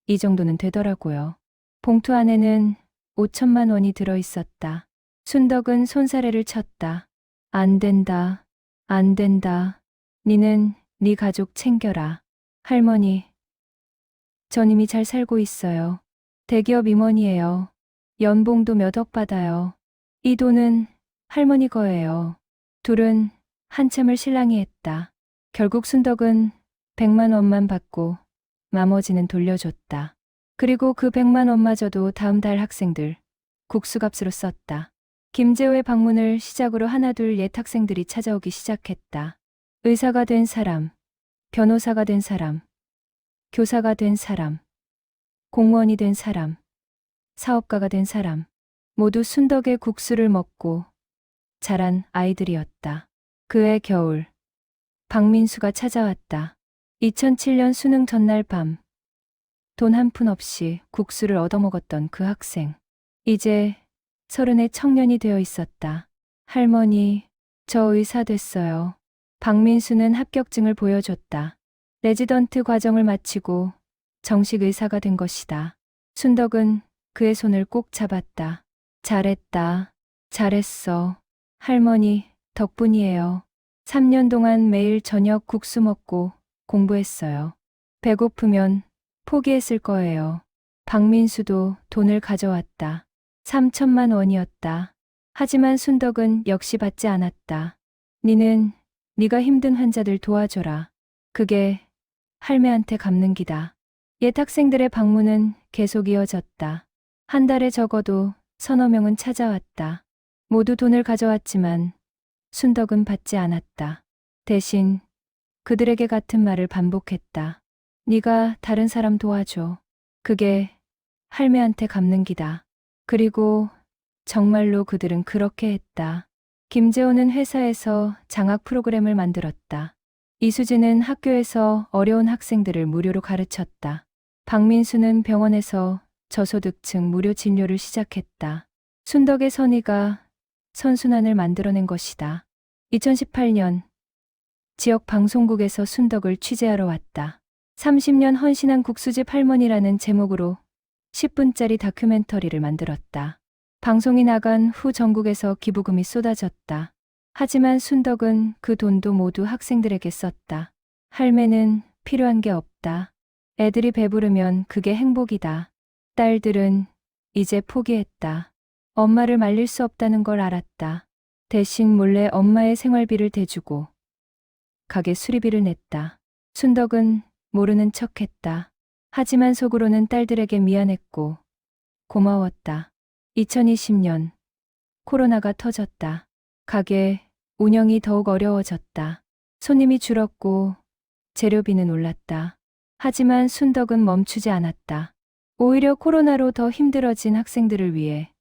이 정도는 되더라고요. 봉투 안에는 5천만 원이 들어있었다. 순덕은 손사래를 쳤다. 안 된다. 안 된다. 니는 네 가족 챙겨라. 할머니, 전 이미 잘 살고 있어요. 대기업 임원이에요. 연봉도 몇 억 받아요. 이 돈은 할머니 거예요. 둘은 한참을 실랑이 했다. 결국 순덕은 100만 원만 받고 나머지는 돌려줬다. 그리고 그 100만 원마저도 다음 달 학생들 국수값으로 썼다. 김재호의 방문을 시작으로 하나둘 옛 학생들이 찾아오기 시작했다. 의사가 된 사람, 변호사가 된 사람, 교사가 된 사람, 공무원이 된 사람, 사업가가 된 사람, 모두 순덕의 국수를 먹고 자란 아이들이었다. 그해 겨울, 박민수가 찾아왔다. 2007년 수능 전날 밤, 돈 한 푼 없이 국수를 얻어먹었던 그 학생. 이제 30의 청년이 되어 있었다. 할머니, 저 의사 됐어요. 박민수는 합격증을 보여줬다. 레지던트 과정을 마치고 정식 의사가 된 것이다. 순덕은 그의 손을 꼭 잡았다. 잘했다. 잘했어. 할머니, 덕분이에요. 3년 동안 매일 저녁 국수 먹고 공부했어요. 배고프면 포기했을 거예요. 박민수도 돈을 가져왔다. 3천만 원이었다. 하지만 순덕은 역시 받지 않았다. 니는 네가 힘든 환자들 도와줘라. 그게 할매한테 갚는 기다. 옛 학생들의 방문은 계속 이어졌다. 한 달에 적어도 서너 명은 찾아왔다. 모두 돈을 가져왔지만 순덕은 받지 않았다. 대신 그들에게 같은 말을 반복했다. 네가 다른 사람 도와줘. 그게 할매한테 갚는 기다. 그리고 정말로 그들은 그렇게 했다. 김재호는 회사에서 장학 프로그램을 만들었다. 이수지는 학교에서 어려운 학생들을 무료로 가르쳤다. 박민수는 병원에서 저소득층 무료 진료를 시작했다. 순덕의 선의가 선순환을 만들어낸 것이다. 2018년 지역 방송국에서 순덕을 취재하러 왔다. 30년 헌신한 국수집 할머니라는 제목으로 10분짜리 다큐멘터리를 만들었다. 방송이 나간 후 전국에서 기부금이 쏟아졌다. 하지만 순덕은 그 돈도 모두 학생들에게 썼다. 할매는 필요한 게 없다. 애들이 배부르면 그게 행복이다. 딸들은 이제 포기했다. 엄마를 말릴 수 없다는 걸 알았다. 대신 몰래 엄마의 생활비를 대주고 가게 수리비를 냈다. 순덕은 모르는 척했다. 하지만 속으로는 딸들에게 미안했고 고마웠다. 2020년 코로나가 터졌다. 가게 운영이 더욱 어려워졌다. 손님이 줄었고 재료비는 올랐다. 하지만 순덕은 멈추지 않았다. 오히려 코로나로 더 힘들어진 학생들을 위해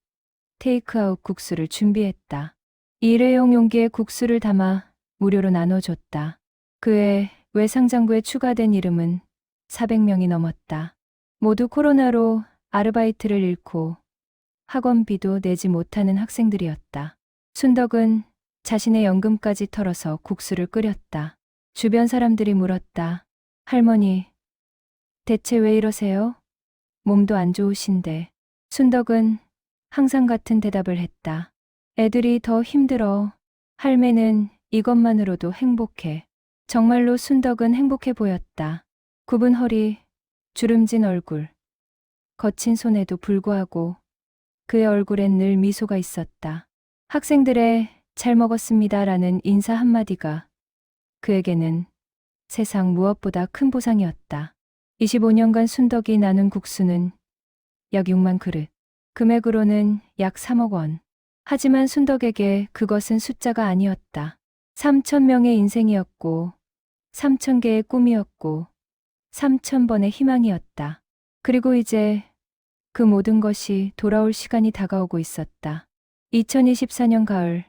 테이크아웃 국수를 준비했다. 일회용 용기에 국수를 담아 무료로 나눠줬다. 그해 외상장부에 추가된 이름은 400명이 넘었다. 모두 코로나로 아르바이트를 잃고 학원비도 내지 못하는 학생들이었다. 순덕은 자신의 연금까지 털어서 국수를 끓였다. 주변 사람들이 물었다. 할머니, 대체 왜 이러세요? 몸도 안 좋으신데. 순덕은 항상 같은 대답을 했다. 애들이 더 힘들어. 할매는 이것만으로도 행복해. 정말로 순덕은 행복해 보였다. 굽은 허리, 주름진 얼굴, 거친 손에도 불구하고 그의 얼굴엔 늘 미소가 있었다. 학생들의 잘 먹었습니다라는 인사 한마디가 그에게는 세상 무엇보다 큰 보상이었다. 25년간 순덕이 나눈 국수는 약 6만 그릇, 금액으로는 약 3억 원. 하지만 순덕에게 그것은 숫자가 아니었다. 3,000명의 인생이었고 3,000개의 꿈이었고 3,000번의 희망이었다. 그리고 이제 그 모든 것이 돌아올 시간이 다가오고 있었다. 2024년 가을,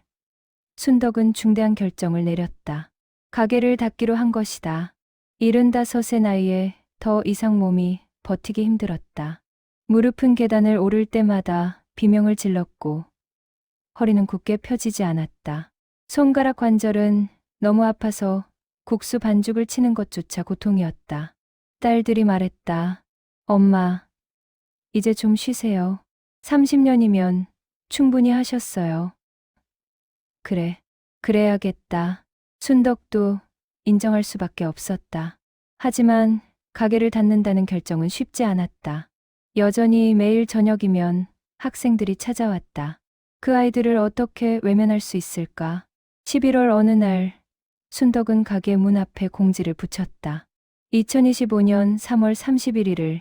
순덕은 중대한 결정을 내렸다. 가게를 닫기로 한 것이다. 75의 나이에 더 이상 몸이 버티기 힘들었다. 무릎은 계단을 오를 때마다 비명을 질렀고 허리는 굳게 펴지지 않았다. 손가락 관절은 너무 아파서 국수 반죽을 치는 것조차 고통이었다. 딸들이 말했다. 엄마, 이제 좀 쉬세요. 30년이면 충분히 하셨어요. 그래, 그래야겠다. 순덕도 인정할 수밖에 없었다. 하지만 가게를 닫는다는 결정은 쉽지 않았다. 여전히 매일 저녁이면 학생들이 찾아왔다. 그 아이들을 어떻게 외면할 수 있을까? 11월 어느 날, 순덕은 가게 문 앞에 공지를 붙였다. 2025년 3월 31일을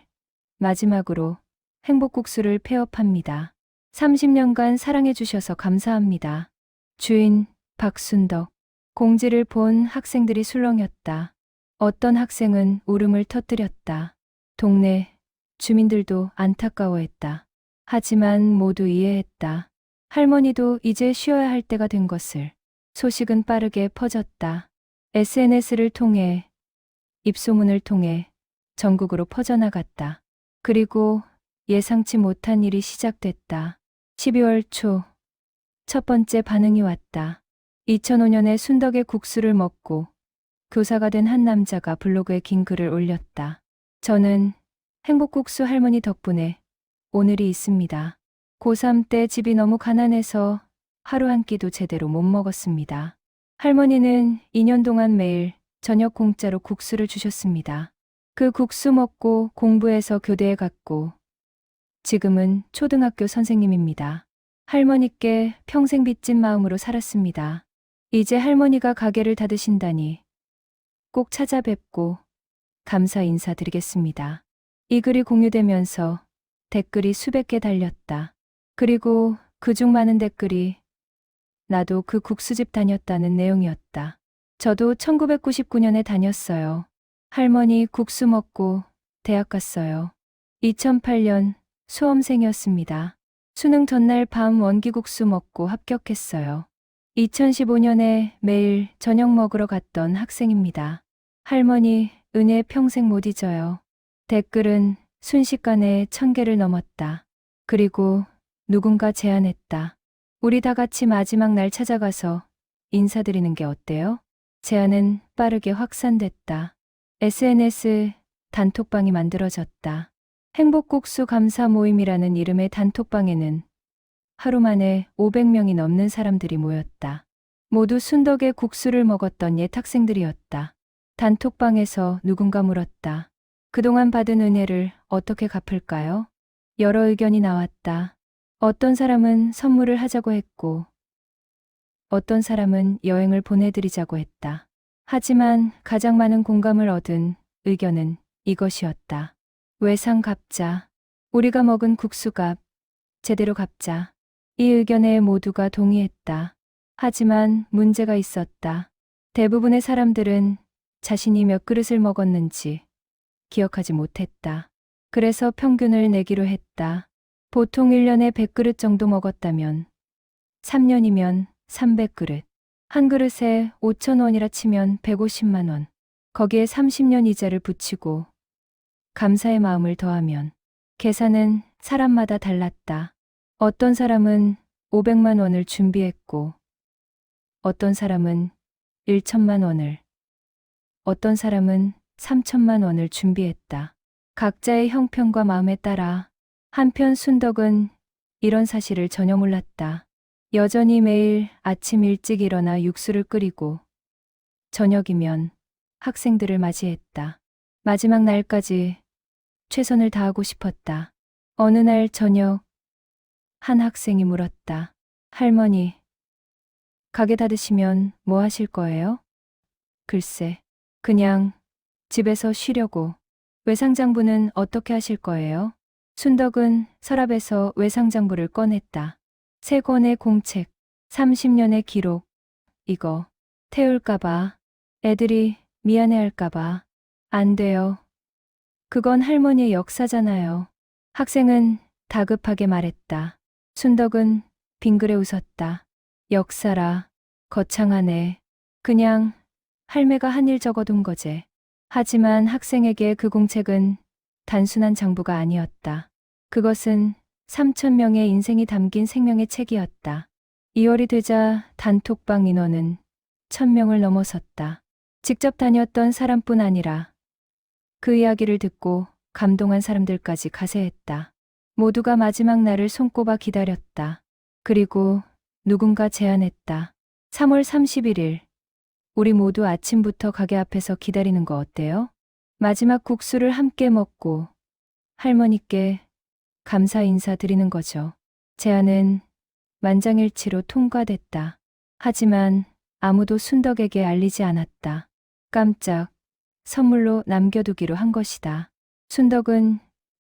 마지막으로 행복국수를 폐업합니다. 30년간 사랑해주셔서 감사합니다. 주인, 박순덕. 공지를 본 학생들이 술렁였다. 어떤 학생은 울음을 터뜨렸다. 동네 주민들도 안타까워했다. 하지만 모두 이해했다. 할머니도 이제 쉬어야 할 때가 된 것을. 소식은 빠르게 퍼졌다. SNS를 통해, 입소문을 통해 전국으로 퍼져나갔다. 그리고 예상치 못한 일이 시작됐다. 12월 초, 첫 번째 반응이 왔다. 2005년에 순덕의 국수를 먹고 교사가 된 한 남자가 블로그에 긴 글을 올렸다. 저는 행복국수 할머니 덕분에 오늘이 있습니다. 고3 때 집이 너무 가난해서 하루 한 끼도 제대로 못 먹었습니다. 할머니는 2년 동안 매일 저녁 공짜로 국수를 주셨습니다. 그 국수 먹고 공부해서 교대에 갔고 지금은 초등학교 선생님입니다. 할머니께 평생 빚진 마음으로 살았습니다. 이제 할머니가 가게를 닫으신다니 꼭 찾아뵙고 감사 인사드리겠습니다. 이 글이 공유되면서 댓글이 수백 개 달렸다. 그리고 그중 많은 댓글이 나도 그 국수집 다녔다는 내용이었다. 저도 1999년에 다녔어요. 할머니 국수 먹고 대학 갔어요. 2008년 수험생이었습니다. 수능 전날 밤 원기국수 먹고 합격했어요. 2015년에 매일 저녁 먹으러 갔던 학생입니다. 할머니, 은혜 평생 못 잊어요. 댓글은 순식간에 1000개를 넘었다. 그리고 누군가 제안했다. 우리 다 같이 마지막 날 찾아가서 인사드리는 게 어때요? 제안은 빠르게 확산됐다. SNS 단톡방이 만들어졌다. 행복국수 감사 모임이라는 이름의 단톡방에는 하루 만에 500명이 넘는 사람들이 모였다. 모두 순덕의 국수를 먹었던 옛 학생들이었다. 단톡방에서 누군가 물었다. 그동안 받은 은혜를 어떻게 갚을까요? 여러 의견이 나왔다. 어떤 사람은 선물을 하자고 했고, 어떤 사람은 여행을 보내드리자고 했다. 하지만 가장 많은 공감을 얻은 의견은 이것이었다. 외상 갚자. 우리가 먹은 국수값 제대로 갚자. 이 의견에 모두가 동의했다. 하지만 문제가 있었다. 대부분의 사람들은 자신이 몇 그릇을 먹었는지 기억하지 못했다. 그래서 평균을 내기로 했다. 보통 1년에 100그릇 정도 먹었다면 3년이면 300그릇. 한 그릇에 5,000원이라 치면 150만 원. 거기에 30년 이자를 붙이고 감사의 마음을 더하면 계산은 사람마다 달랐다. 어떤 사람은 500만 원을 준비했고 어떤 사람은 1천만 원을, 어떤 사람은 3천만 원을 준비했다. 각자의 형편과 마음에 따라. 한편 순덕은 이런 사실을 전혀 몰랐다. 여전히 매일 아침 일찍 일어나 육수를 끓이고 저녁이면 학생들을 맞이했다. 마지막 날까지 최선을 다하고 싶었다. 어느 날 저녁 한 학생이 물었다. 할머니, 가게 닫으시면 뭐 하실 거예요? 글쎄, 그냥 집에서 쉬려고. 외상장부는 어떻게 하실 거예요? 순덕은 서랍에서 외상장부를 꺼냈다. 3권의 공책, 30년의 기록. 이거 태울까봐, 애들이 미안해할까봐. 안 돼요. 그건 할머니의 역사잖아요. 학생은 다급하게 말했다. 순덕은 빙그레 웃었다. 역사라, 거창하네. 그냥 할매가 한 일 적어둔 거제. 하지만 학생에게 그 공책은 단순한 장부가 아니었다. 그것은 3,000명의 인생이 담긴 생명의 책이었다. 2월이 되자 단톡방 인원은 1,000명을 넘어섰다. 직접 다녔던 사람뿐 아니라 그 이야기를 듣고 감동한 사람들까지 가세했다. 모두가 마지막 날을 손꼽아 기다렸다. 그리고 누군가 제안했다. 3월 31일, 우리 모두 아침부터 가게 앞에서 기다리는 거 어때요? 마지막 국수를 함께 먹고 할머니께 감사 인사 드리는 거죠. 제안은 만장일치로 통과됐다. 하지만 아무도 순덕에게 알리지 않았다. 깜짝 선물로 남겨두기로 한 것이다. 순덕은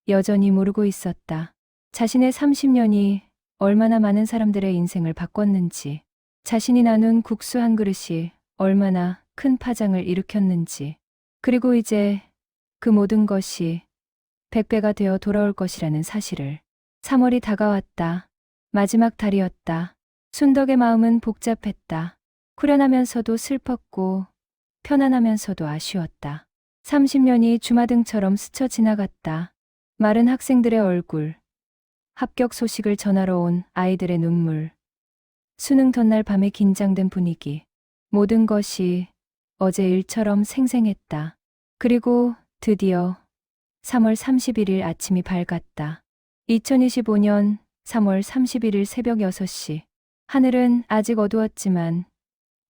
여전히 모르고 있었다. 자신의 30년이 얼마나 많은 사람들의 인생을 바꿨는지, 자신이 나눈 국수 한 그릇이 얼마나 큰 파장을 일으켰는지, 그리고 이제 그 모든 것이 100배가 되어 돌아올 것이라는 사실을. 3월이 다가왔다. 마지막 달이었다. 순덕의 마음은 복잡했다. 후련하면서도 슬펐고 편안하면서도 아쉬웠다. 30년이 주마등처럼 스쳐 지나갔다. 마른 학생들의 얼굴, 합격 소식을 전하러 온 아이들의 눈물, 수능 전날 밤의 긴장된 분위기, 모든 것이 어제 일처럼 생생했다. 그리고 드디어 3월 31일 아침이 밝았다. 2025년 3월 31일 새벽 6시. 하늘은 아직 어두웠지만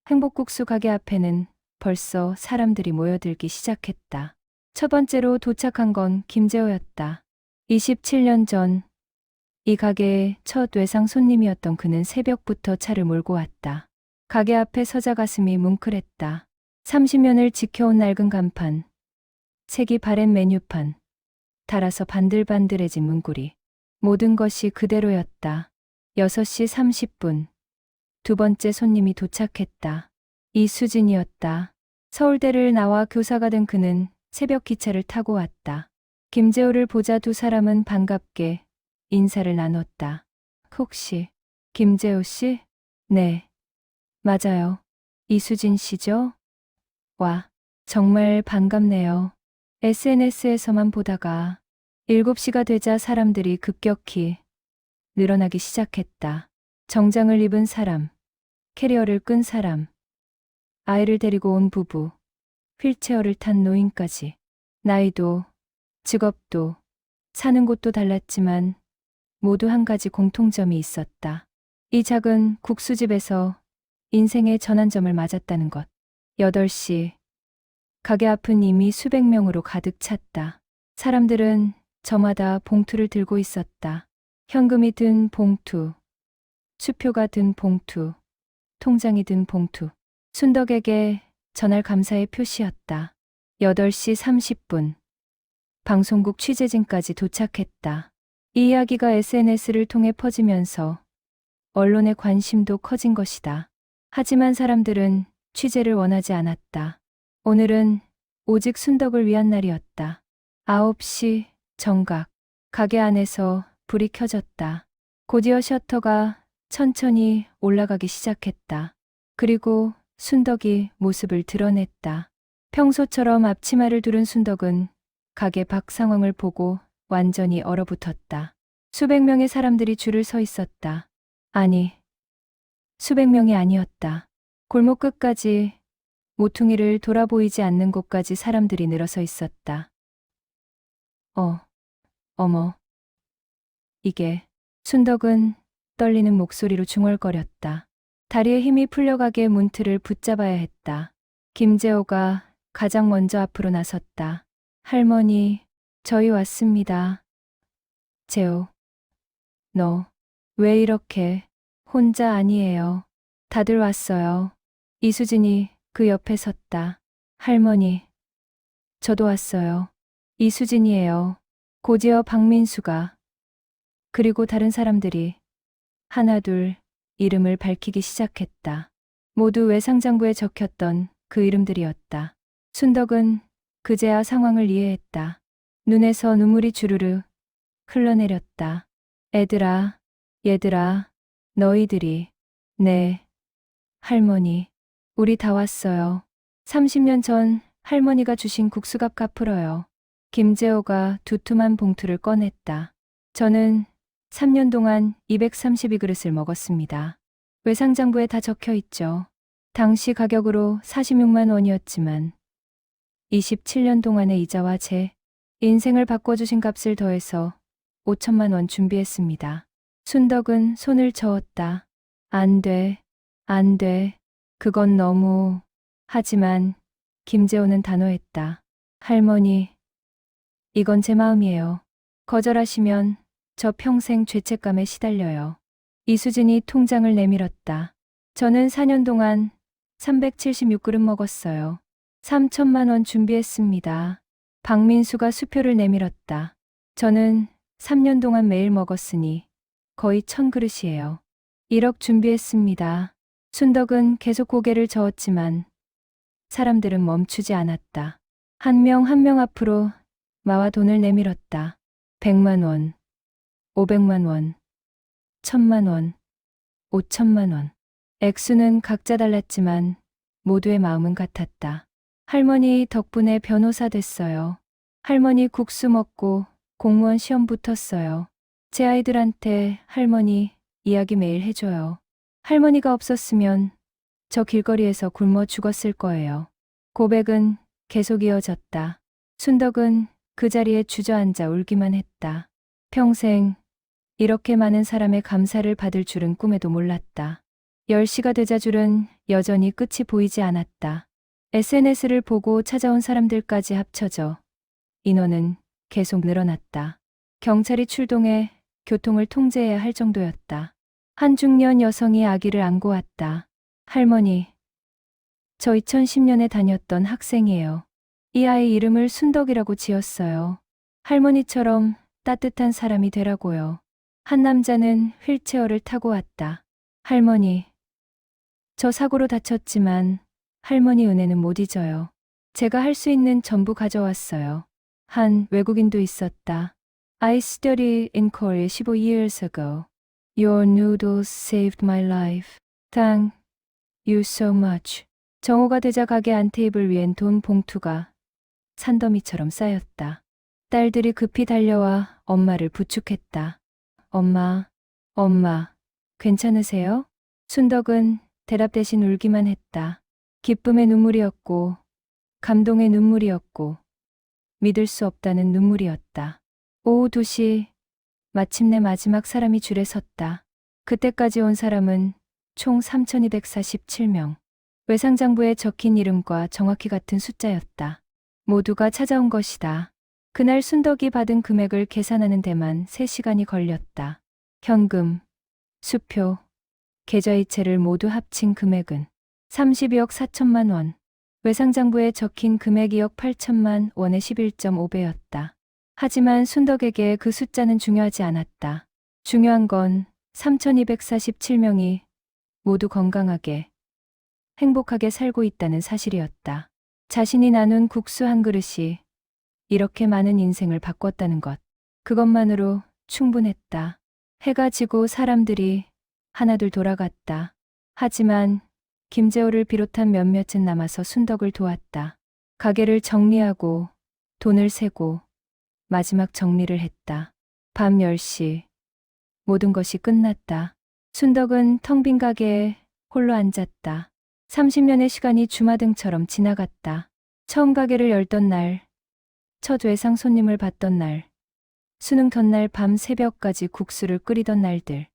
행복국수 가게 앞에는 벌써 사람들이 모여들기 시작했다. 첫 번째로 도착한 건 김재호였다. 27년 전 이 가게의 첫 외상 손님이었던 그는 새벽부터 차를 몰고 왔다. 가게 앞에 서자 가슴이 뭉클했다. 30년을 지켜온 낡은 간판, 색이 바랜 메뉴판, 달아서 반들반들해진 문구리. 모든 것이 그대로였다. 6시 30분. 두 번째 손님이 도착했다. 이수진이었다. 서울대를 나와 교사가 된 그는 새벽 기차를 타고 왔다. 김재호를 보자 두 사람은 반갑게 인사를 나눴다. 혹시 김재호 씨? 네. 맞아요. 이수진 씨죠? 와, 정말 반갑네요. SNS에서만 보다가 7시가 되자 사람들이 급격히 늘어나기 시작했다. 정장을 입은 사람, 캐리어를 끈 사람, 아이를 데리고 온 부부, 휠체어를 탄 노인까지. 나이도, 직업도, 사는 곳도 달랐지만 모두 한 가지 공통점이 있었다. 이 작은 국수집에서 인생의 전환점을 맞았다는 것. 8시, 가게 앞은 이미 수백 명으로 가득 찼다. 사람들은 저마다 봉투를 들고 있었다. 현금이 든 봉투, 수표가 든 봉투, 통장이 든 봉투. 순덕에게 전할 감사의 표시였다. 8시 30분. 방송국 취재진까지 도착했다. 이 이야기가 SNS를 통해 퍼지면서 언론의 관심도 커진 것이다. 하지만 사람들은 취재를 원하지 않았다. 오늘은 오직 순덕을 위한 날이었다. 9시 정각. 가게 안에서 불이 켜졌다. 곧이어 셔터가 천천히 올라가기 시작했다. 그리고 순덕이 모습을 드러냈다. 평소처럼 앞치마를 두른 순덕은 가게 밖 상황을 보고 완전히 얼어붙었다. 수백 명의 사람들이 줄을 서 있었다. 아니, 수백 명이 아니었다. 골목 끝까지, 모퉁이를 돌아보이지 않는 곳까지 사람들이 늘어서 있었다. 어머. 이게, 순덕은 떨리는 목소리로 중얼거렸다. 다리에 힘이 풀려가게 문틀을 붙잡아야 했다. 김재호가 가장 먼저 앞으로 나섰다. 할머니, 저희 왔습니다. 재호, 너, 왜 이렇게, 혼자 아니에요. 다들 왔어요. 이수진이 그 옆에 섰다. 할머니, 저도 왔어요. 이수진이에요. 곧이어 박민수가, 그리고 다른 사람들이 하나둘 이름을 밝히기 시작했다. 모두 외상장부에 적혔던 그 이름들이었다. 순덕은 그제야 상황을 이해했다. 눈에서 눈물이 주르르 흘러내렸다. 얘들아, 너희들이, 네, 할머니, 우리 다 왔어요. 30년 전 할머니가 주신 국수값 갚으러요. 김재호가 두툼한 봉투를 꺼냈다. 저는 3년 동안 232그릇을 먹었습니다. 외상장부에 다 적혀 있죠. 당시 가격으로 46만 원이었지만 27년 동안의 이자와 제 인생을 바꿔주신 값을 더해서 5천만 원 준비했습니다. 순덕은 손을 저었다. 안 돼. 그건 너무... 하지만 김재호는 단호했다. 할머니, 이건 제 마음이에요. 거절하시면 저 평생 죄책감에 시달려요. 이수진이 통장을 내밀었다. 저는 4년 동안 376그릇 먹었어요. 3천만 원 준비했습니다. 박민수가 수표를 내밀었다. 저는 3년 동안 매일 먹었으니 거의 1000그릇이에요. 1억 준비했습니다. 순덕은 계속 고개를 저었지만 사람들은 멈추지 않았다. 한 명 한 명 앞으로 마와 돈을 내밀었다. 100만 원, 500만 원, 1000만 원, 5천만 원. 액수는 각자 달랐지만 모두의 마음은 같았다. 할머니 덕분에 변호사 됐어요. 할머니 국수 먹고 공무원 시험 붙었어요. 제 아이들한테 할머니 이야기 매일 해줘요. 할머니가 없었으면 저 길거리에서 굶어 죽었을 거예요. 고백은 계속 이어졌다. 순덕은 그 자리에 주저앉아 울기만 했다. 평생 이렇게 많은 사람의 감사를 받을 줄은 꿈에도 몰랐다. 10시가 되자 줄은 여전히 끝이 보이지 않았다. SNS를 보고 찾아온 사람들까지 합쳐져 인원은 계속 늘어났다. 경찰이 출동해 교통을 통제해야 할 정도였다. 한 중년 여성이 아기를 안고 왔다. 할머니, 저 2010년에 다녔던 학생이에요. 이 아이 이름을 순덕이라고 지었어요. 할머니처럼 따뜻한 사람이 되라고요. 한 남자는 휠체어를 타고 왔다. 할머니, 저 사고로 다쳤지만 할머니 은혜는 못 잊어요. 제가 할 수 있는 전부 가져왔어요. 한 외국인도 있었다. I studied in Korea 15 years ago. Your noodles saved my life. You so much. 정오가 되자 가게 안 테이블 위엔 돈 봉투가 산더미처럼 쌓였다. 딸들이 급히 달려와 엄마를 부축했다. 엄마, 엄마, 괜찮으세요? 순덕은 대답 대신 울기만 했다. 기쁨의 눈물이었고, 감동의 눈물이었고, 믿을 수 없다는 눈물이었다. 오후 2시, 마침내 마지막 사람이 줄에 섰다. 그때까지 온 사람은 총 3,247명. 외상장부에 적힌 이름과 정확히 같은 숫자였다. 모두가 찾아온 것이다. 그날 순덕이 받은 금액을 계산하는 데만 3시간이 걸렸다. 현금, 수표, 계좌이체를 모두 합친 금액은 32억 4천만 원. 외상장부에 적힌 금액 2억 8천만 원의 11.5배였다. 하지만 순덕에게 그 숫자는 중요하지 않았다. 중요한 건 3,247명이 모두 건강하게, 행복하게 살고 있다는 사실이었다. 자신이 나눈 국수 한 그릇이 이렇게 많은 인생을 바꿨다는 것. 그것만으로 충분했다. 해가 지고 사람들이 하나둘 돌아갔다. 하지만 김재호를 비롯한 몇몇은 남아서 순덕을 도왔다. 가게를 정리하고 돈을 세고 마지막 정리를 했다. 밤 10시 모든 것이 끝났다. 순덕은 텅 빈 가게에 홀로 앉았다. 30년의 시간이 주마등처럼 지나갔다. 처음 가게를 열던 날, 첫 외상 손님을 받던 날, 수능 전날 밤 새벽까지 국수를 끓이던 날들.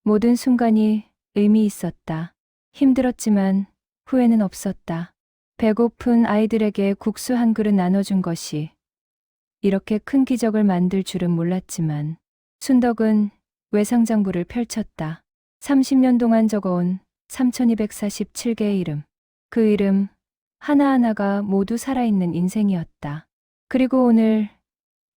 모든 순간이 의미 있었다. 힘들었지만 후회는 없었다. 배고픈 아이들에게 국수 한 그릇 나눠준 것이 이렇게 큰 기적을 만들 줄은 몰랐지만 순덕은 외상장부를 펼쳤다. 30년 동안 적어온 3,247개의 이름. 그 이름 하나하나가 모두 살아있는 인생이었다. 그리고 오늘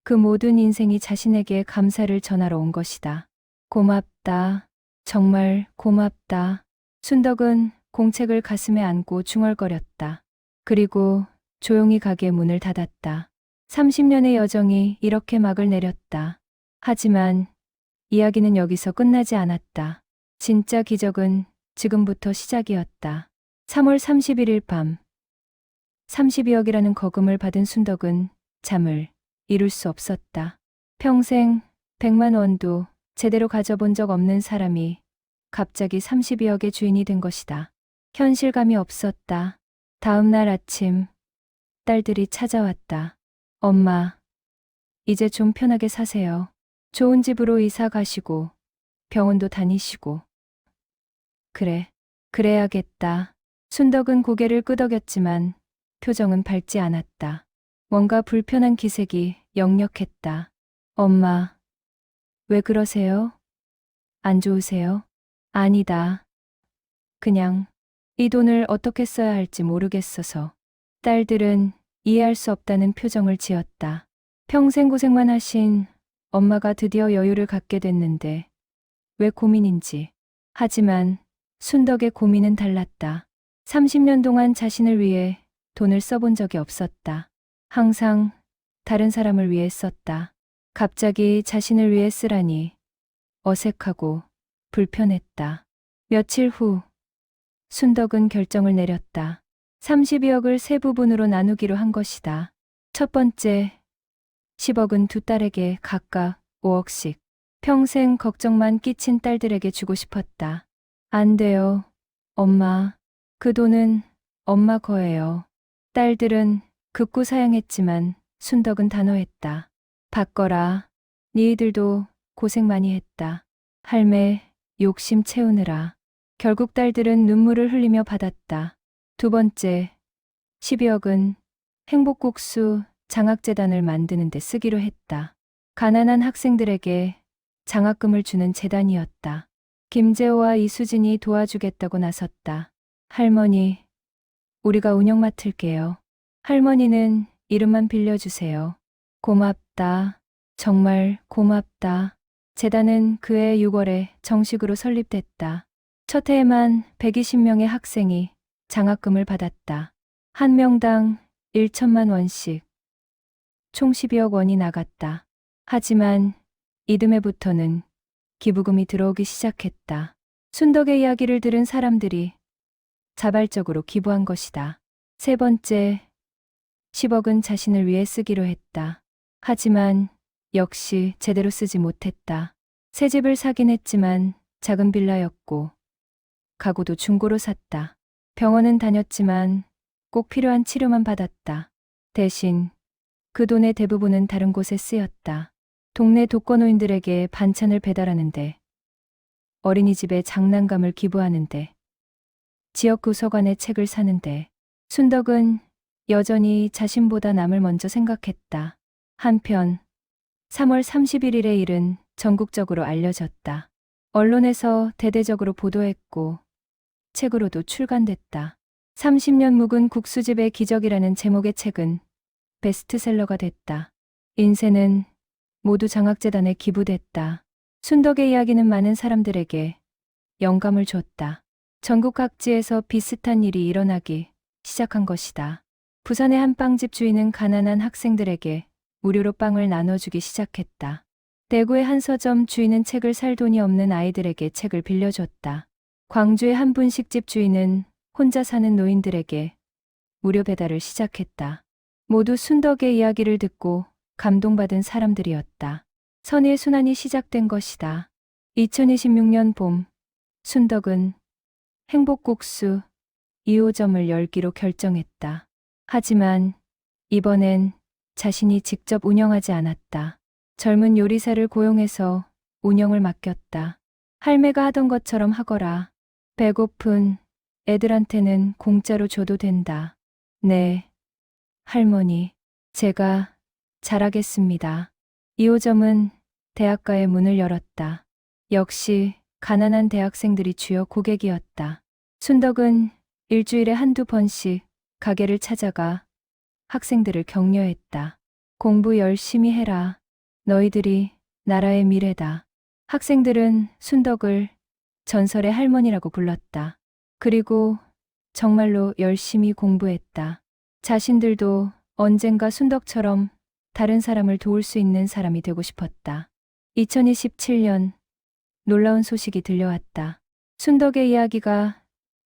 그 모든 인생이 자신에게 감사를 전하러 온 것이다. 고맙다. 정말 고맙다. 순덕은 공책을 가슴에 안고 중얼거렸다. 그리고 조용히 가게 문을 닫았다. 30년의 여정이 이렇게 막을 내렸다. 하지만 이야기는 여기서 끝나지 않았다. 진짜 기적은 지금부터 시작이었다. 3월 31일 밤 32억이라는 거금을 받은 순덕은 잠을 이룰 수 없었다. 평생 100만 원도 제대로 가져본 적 없는 사람이 갑자기 32억의 주인이 된 것이다. 현실감이 없었다. 다음 날 아침 딸들이 찾아왔다. 엄마, 이제 좀 편하게 사세요. 좋은 집으로 이사 가시고 병원도 다니시고. 그래, 그래야겠다. 순덕은 고개를 끄덕였지만 표정은 밝지 않았다. 뭔가 불편한 기색이 역력했다. 엄마, 왜 그러세요? 안 좋으세요? 아니다. 그냥 이 돈을 어떻게 써야 할지 모르겠어서. 딸들은 이해할 수 없다는 표정을 지었다. 평생 고생만 하신 엄마가 드디어 여유를 갖게 됐는데 왜 고민인지. 하지만 순덕의 고민은 달랐다. 30년 동안 자신을 위해 돈을 써본 적이 없었다. 항상 다른 사람을 위해 썼다. 갑자기 자신을 위해 쓰라니 어색하고 불편했다. 며칠 후 순덕은 결정을 내렸다. 32억을 세 부분으로 나누기로 한 것이다. 첫 번째 10억은 두 딸에게 각각 5억씩. 평생 걱정만 끼친 딸들에게 주고 싶었다. 안 돼요, 엄마. 그 돈은 엄마 거예요. 딸들은 극구 사양했지만 순덕은 단호했다. 받거라. 니희들도 고생 많이 했다. 할매 욕심 채우느라. 결국 딸들은 눈물을 흘리며 받았다. 두 번째 12억은 행복국수 장학재단을 만드는 데 쓰기로 했다. 가난한 학생들에게 장학금을 주는 재단이었다. 김재호와 이수진이 도와주겠다고 나섰다. 할머니, 우리가 운영 맡을게요. 할머니는 이름만 빌려주세요. 고맙다. 정말 고맙다. 재단은 그해 6월에 정식으로 설립됐다. 첫 해에만 120명의 학생이 장학금을 받았다. 한 명당 1천만 원씩. 총 12억 원이 나갔다. 하지만 이듬해부터는 기부금이 들어오기 시작했다. 순덕의 이야기를 들은 사람들이 자발적으로 기부한 것이다. 세 번째, 10억은 자신을 위해 쓰기로 했다. 하지만 역시 제대로 쓰지 못했다. 새 집을 사긴 했지만 작은 빌라였고 가구도 중고로 샀다. 병원은 다녔지만 꼭 필요한 치료만 받았다. 대신 그 돈의 대부분은 다른 곳에 쓰였다. 동네 독거노인들에게 반찬을 배달하는데, 어린이집에 장난감을 기부하는데, 지역 도서관에 책을 사는데, 순덕은 여전히 자신보다 남을 먼저 생각했다. 한편 3월 31일의 일은 전국적으로 알려졌다. 언론에서 대대적으로 보도했고 책으로도 출간됐다. 30년 묵은 국수집의 기적이라는 제목의 책은 베스트셀러가 됐다. 인쇄는 모두 장학재단에 기부됐다. 순덕의 이야기는 많은 사람들에게 영감을 줬다. 전국 각지에서 비슷한 일이 일어나기 시작한 것이다. 부산의 한 빵집 주인은 가난한 학생들에게 무료로 빵을 나눠주기 시작했다. 대구의 한 서점 주인은 책을 살 돈이 없는 아이들에게 책을 빌려줬다. 광주의 한 분식집 주인은 혼자 사는 노인들에게 무료 배달을 시작했다. 모두 순덕의 이야기를 듣고 감동받은 사람들이었다. 선의의 순환이 시작된 것이다. 2026년 봄, 순덕은 행복국수 2호점을 열기로 결정했다. 하지만 이번엔 자신이 직접 운영하지 않았다. 젊은 요리사를 고용해서 운영을 맡겼다. 할매가 하던 것처럼 하거라. 배고픈 애들한테는 공짜로 줘도 된다. 네, 할머니, 제가 잘하겠습니다. 2호점은 대학가의 문을 열었다. 역시 가난한 대학생들이 주요 고객이었다. 순덕은 일주일에 한두 번씩 가게를 찾아가 학생들을 격려했다. 공부 열심히 해라. 너희들이 나라의 미래다. 학생들은 순덕을 전설의 할머니라고 불렀다. 그리고 정말로 열심히 공부했다. 자신들도 언젠가 순덕처럼 다른 사람을 도울 수 있는 사람이 되고 싶었다. 2027년 놀라운 소식이 들려왔다. 순덕의 이야기가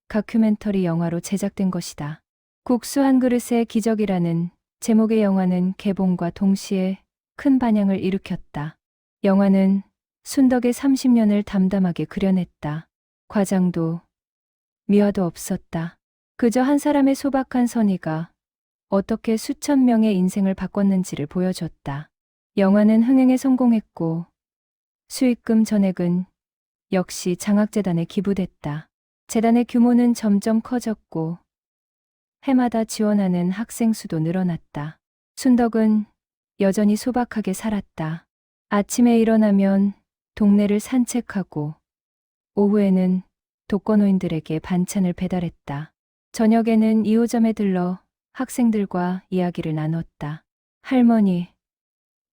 다큐멘터리 영화로 제작된 것이다. 국수 한 그릇의 기적이라는 제목의 영화는 개봉과 동시에 큰 반향을 일으켰다. 영화는 순덕의 30년을 담담하게 그려냈다. 과장도 미화도 없었다. 그저 한 사람의 소박한 선의가 어떻게 수천 명의 인생을 바꿨는지를 보여줬다. 영화는 흥행에 성공했고 수익금 전액은 역시 장학재단에 기부됐다. 재단의 규모는 점점 커졌고 해마다 지원하는 학생 수도 늘어났다. 순덕은 여전히 소박하게 살았다. 아침에 일어나면 동네를 산책하고 오후에는 독거노인들에게 반찬을 배달했다. 저녁에는 2호점에 들러 학생들과 이야기를 나눴다. 할머니,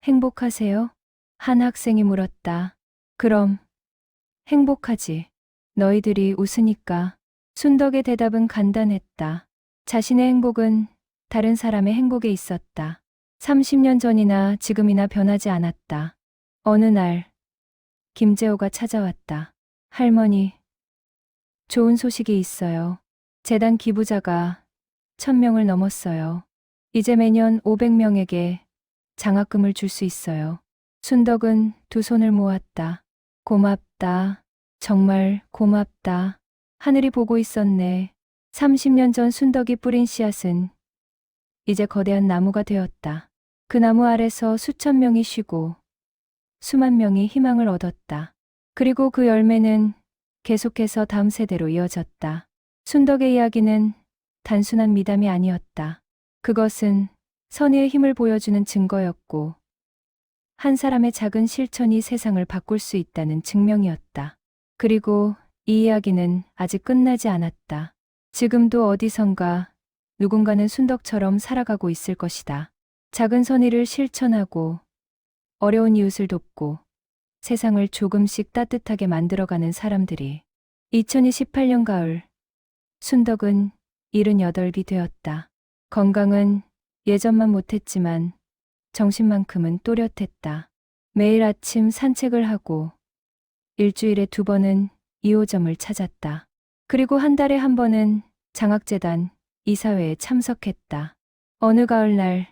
행복하세요? 한 학생이 물었다. 그럼 행복하지. 너희들이 웃으니까. 순덕의 대답은 간단했다. 자신의 행복은 다른 사람의 행복에 있었다. 30년 전이나 지금이나 변하지 않았다. 어느 날 김재호가 찾아왔다. 할머니, 좋은 소식이 있어요. 재단 기부자가 1000명을 넘었어요. 이제 매년 500명에게 장학금을 줄 수 있어요. 순덕은 두 손을 모았다. 고맙다. 정말 고맙다. 하늘이 보고 있었네. 30년 전 순덕이 뿌린 씨앗은 이제 거대한 나무가 되었다. 그 나무 아래서 수천 명이 쉬고 수만 명이 희망을 얻었다. 그리고 그 열매는 계속해서 다음 세대로 이어졌다. 순덕의 이야기는 단순한 미담이 아니었다. 그것은 선의의 힘을 보여주는 증거였고 한 사람의 작은 실천이 세상을 바꿀 수 있다는 증명이었다. 그리고 이 이야기는 아직 끝나지 않았다. 지금도 어디선가 누군가는 순덕처럼 살아가고 있을 것이다. 작은 선의를 실천하고 어려운 이웃을 돕고 세상을 조금씩 따뜻하게 만들어가는 사람들이. 2028년 가을, 순덕은 78이 되었다. 건강은 예전만 못했지만 정신만큼은 또렷했다. 매일 아침 산책을 하고 일주일에 2번은 2호점을 찾았다. 그리고 한 달에 한 번은 장학재단 이사회에 참석했다. 어느 가을날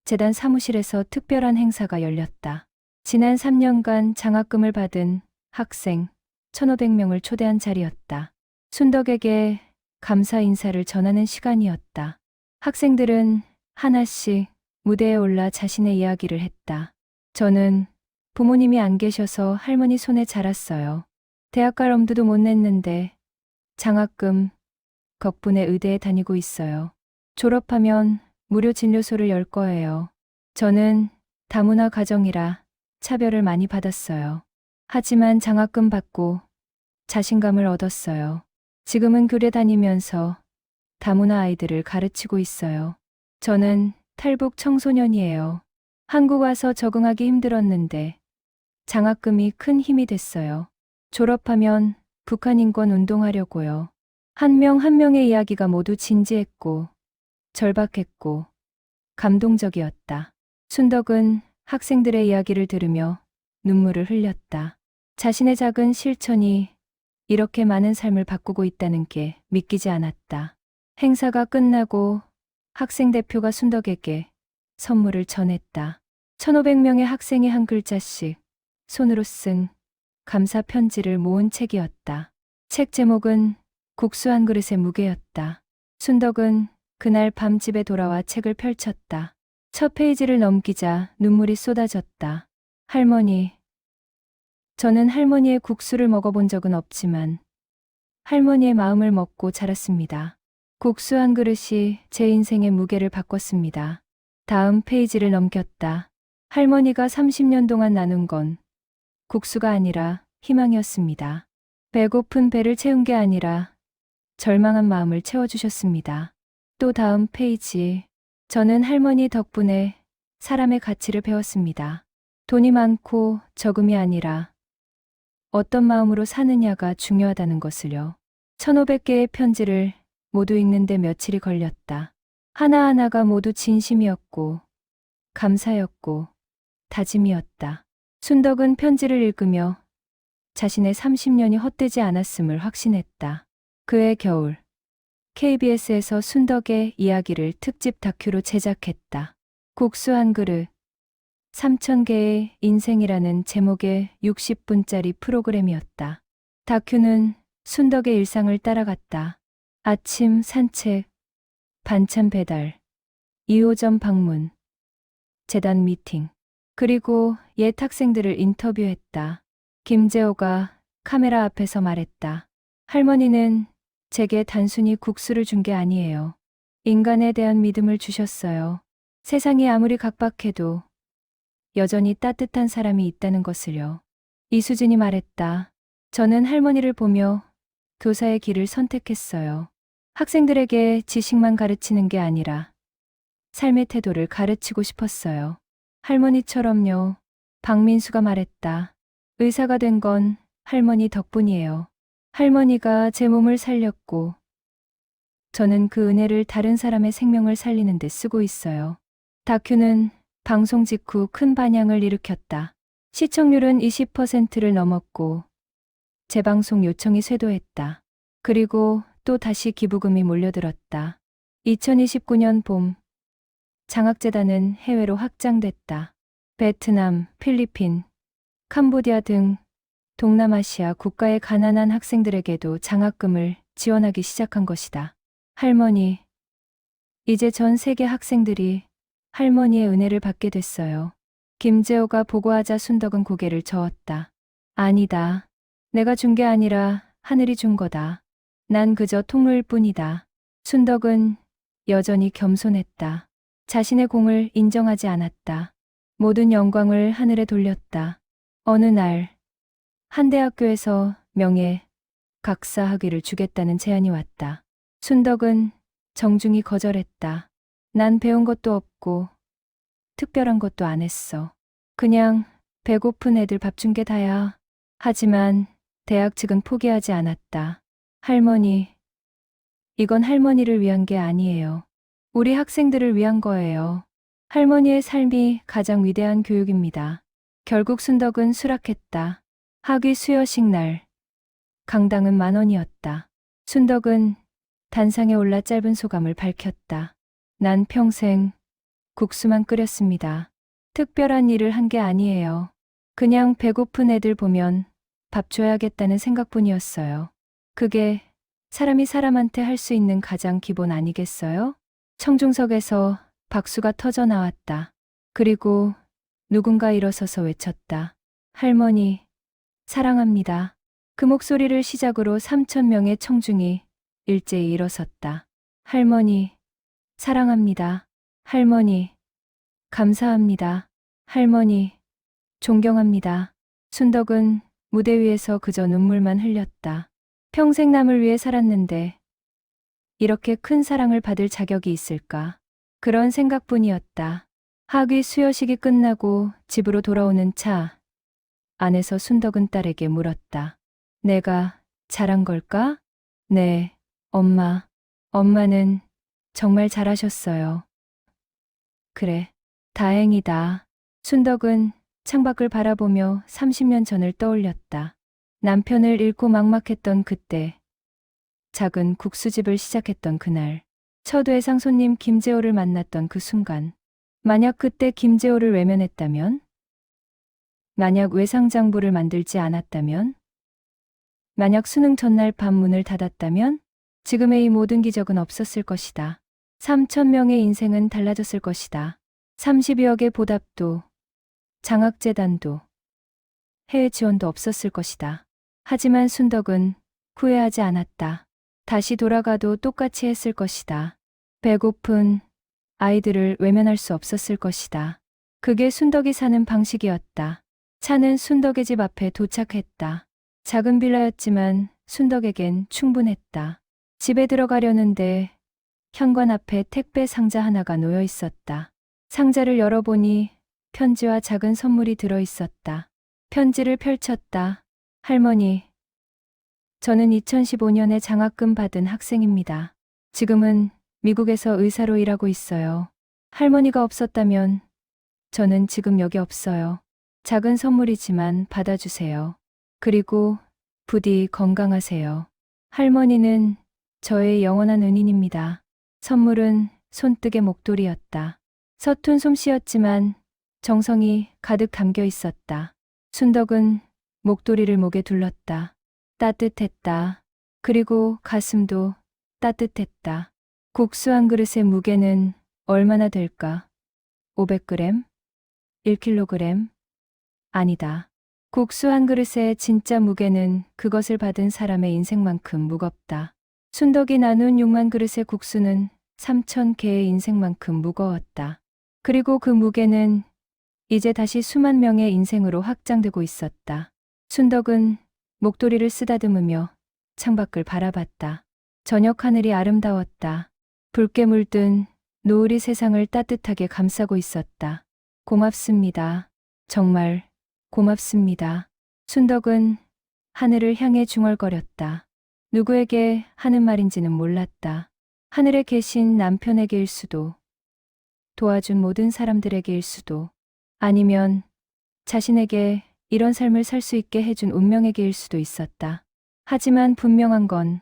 재단 사무실에서 특별한 행사가 열렸다. 지난 3년간 장학금을 받은 학생 1,500명을 초대한 자리였다. 순덕에게 감사 인사를 전하는 시간이었다. 학생들은 하나씩 무대에 올라 자신의 이야기를 했다. 저는 부모님이 안 계셔서 할머니 손에 자랐어요. 대학 갈 엄두도 못 냈는데 장학금 덕분에 의대에 다니고 있어요. 졸업하면 무료 진료소를 열 거예요. 저는 다문화 가정이라 차별을 많이 받았어요. 하지만 장학금 받고 자신감을 얻었어요. 지금은 교대 다니면서 다문화 아이들을 가르치고 있어요. 저는 탈북 청소년이에요. 한국 와서 적응하기 힘들었는데 장학금이 큰 힘이 됐어요. 졸업하면 북한 인권 운동하려고요. 한 명 한 명의 이야기가 모두 진지했고 절박했고 감동적이었다. 순덕은 학생들의 이야기를 들으며 눈물을 흘렸다. 자신의 작은 실천이 이렇게 많은 삶을 바꾸고 있다는 게 믿기지 않았다. 행사가 끝나고 학생 대표가 순덕에게 선물을 전했다. 1,500명의 학생이 한 글자씩 손으로 쓴 감사 편지를 모은 책이었다. 책 제목은 국수 한 그릇의 무게였다. 순덕은 그날 밤 집에 돌아와 책을 펼쳤다. 첫 페이지를 넘기자 눈물이 쏟아졌다. 할머니, 저는 할머니의 국수를 먹어본 적은 없지만 할머니의 마음을 먹고 자랐습니다. 국수 한 그릇이 제 인생의 무게를 바꿨습니다. 다음 페이지를 넘겼다. 할머니가 30년 동안 나눈 건 국수가 아니라 희망이었습니다. 배고픈 배를 채운 게 아니라 절망한 마음을 채워주셨습니다. 또 다음 페이지. 저는 할머니 덕분에 사람의 가치를 배웠습니다. 돈이 많고 적음이 아니라 어떤 마음으로 사느냐가 중요하다는 것을요. 1,500개의 편지를 모두 읽는데 며칠이 걸렸다. 하나하나가 모두 진심이었고 감사였고 다짐이었다. 순덕은 편지를 읽으며 자신의 30년이 헛되지 않았음을 확신했다. 그해 겨울 KBS에서 순덕의 이야기를 특집 다큐로 제작했다. 국수 한 그릇 3,000개의 인생이라는 제목의 60분짜리 프로그램이었다. 다큐는 순덕의 일상을 따라갔다. 아침 산책, 반찬 배달, 2호점 방문, 재단 미팅, 그리고 옛 학생들을 인터뷰했다. 김재호가 카메라 앞에서 말했다. 할머니는 제게 단순히 국수를 준 게 아니에요. 인간에 대한 믿음을 주셨어요. 세상이 아무리 각박해도 여전히 따뜻한 사람이 있다는 것을요. 이수진이 말했다. 저는 할머니를 보며 교사의 길을 선택했어요. 학생들에게 지식만 가르치는 게 아니라 삶의 태도를 가르치고 싶었어요. 할머니처럼요. 박민수가 말했다. 의사가 된 건 할머니 덕분이에요. 할머니가 제 몸을 살렸고 저는 그 은혜를 다른 사람의 생명을 살리는 데 쓰고 있어요. 다큐는 방송 직후 큰 반향을 일으켰다. 시청률은 20%를 넘었고 재방송 요청이 쇄도했다. 그리고 또 다시 기부금이 몰려들었다. 2029년 봄 장학재단은 해외로 확장됐다. 베트남, 필리핀, 캄보디아 등 동남아시아 국가의 가난한 학생들에게도 장학금을 지원하기 시작한 것이다. 할머니, 이제 전 세계 학생들이 할머니의 은혜를 받게 됐어요. 김재호가 보고하자 순덕은 고개를 저었다. 아니다. 내가 준 게 아니라 하늘이 준 거다. 난 그저 통로일 뿐이다. 순덕은 여전히 겸손했다. 자신의 공을 인정하지 않았다. 모든 영광을 하늘에 돌렸다. 어느 날, 한 대학교에서 명예 각사 학위를 주겠다는 제안이 왔다. 순덕은 정중히 거절했다. 난 배운 것도 없고 특별한 것도 안 했어. 그냥 배고픈 애들 밥 준 게 다야. 하지만 대학 측은 포기하지 않았다. 할머니, 이건 할머니를 위한 게 아니에요. 우리 학생들을 위한 거예요. 할머니의 삶이 가장 위대한 교육입니다. 결국 순덕은 수락했다. 학위 수여식 날, 강당은 10,000원이었다. 순덕은 단상에 올라 짧은 소감을 밝혔다. 난 평생 국수만 끓였습니다. 특별한 일을 한 게 아니에요. 그냥 배고픈 애들 보면 밥 줘야겠다는 생각뿐이었어요. 그게 사람이 사람한테 할 수 있는 가장 기본 아니겠어요? 청중석에서 박수가 터져 나왔다. 그리고 누군가 일어서서 외쳤다. 할머니, 사랑합니다. 그 목소리를 시작으로 3,000명의 청중이 일제히 일어섰다. 할머니, 사랑합니다. 할머니, 감사합니다. 할머니, 존경합니다. 순덕은 무대 위에서 그저 눈물만 흘렸다. 평생 남을 위해 살았는데 이렇게 큰 사랑을 받을 자격이 있을까? 그런 생각뿐이었다. 학위 수여식이 끝나고 집으로 돌아오는 차 안에서 순덕은 딸에게 물었다. 내가 잘한 걸까? 네, 엄마. 엄마는 정말 잘하셨어요. 그래, 다행이다. 순덕은 창밖을 바라보며 30년 전을 떠올렸다. 남편을 잃고 막막했던 그때, 작은 국수집을 시작했던 그날, 첫 외상 손님 김재호를 만났던 그 순간, 만약 그때 김재호를 외면했다면? 만약 외상장부를 만들지 않았다면? 만약 수능 전날 밤 문을 닫았다면? 지금의 이 모든 기적은 없었을 것이다. 3,000명의 인생은 달라졌을 것이다. 30여억의 보답도, 장학재단도, 해외 지원도 없었을 것이다. 하지만 순덕은 후회하지 않았다. 다시 돌아가도 똑같이 했을 것이다. 배고픈 아이들을 외면할 수 없었을 것이다. 그게 순덕이 사는 방식이었다. 차는 순덕의 집 앞에 도착했다. 작은 빌라였지만 순덕에겐 충분했다. 집에 들어가려는데 현관 앞에 택배 상자 하나가 놓여 있었다. 상자를 열어보니 편지와 작은 선물이 들어 있었다. 편지를 펼쳤다. 할머니, 저는 2015년에 장학금 받은 학생입니다. 지금은 미국에서 의사로 일하고 있어요. 할머니가 없었다면 저는 지금 여기 없어요. 작은 선물이지만 받아주세요. 그리고 부디 건강하세요. 할머니는 저의 영원한 은인입니다. 선물은 손뜨개 목도리였다. 서툰 솜씨였지만 정성이 가득 담겨 있었다. 순덕은 목도리를 목에 둘렀다. 따뜻했다. 그리고 가슴도 따뜻했다. 국수 한 그릇의 무게는 얼마나 될까? 500g? 1kg? 아니다. 국수 한 그릇의 진짜 무게는 그것을 받은 사람의 인생만큼 무겁다. 순덕이 나눈 6만 그릇의 국수는 3,000개의 인생만큼 무거웠다. 그리고 그 무게는 이제 다시 수만 명의 인생으로 확장되고 있었다. 순덕은 목도리를 쓰다듬으며 창밖을 바라봤다. 저녁 하늘이 아름다웠다. 붉게 물든 노을이 세상을 따뜻하게 감싸고 있었다. 고맙습니다. 정말 고맙습니다. 순덕은 하늘을 향해 중얼거렸다. 누구에게 하는 말인지는 몰랐다. 하늘에 계신 남편에게일 수도, 도와준 모든 사람들에게일 수도, 아니면 자신에게 이런 삶을 살 수 있게 해준 운명에게일 수도 있었다. 하지만 분명한 건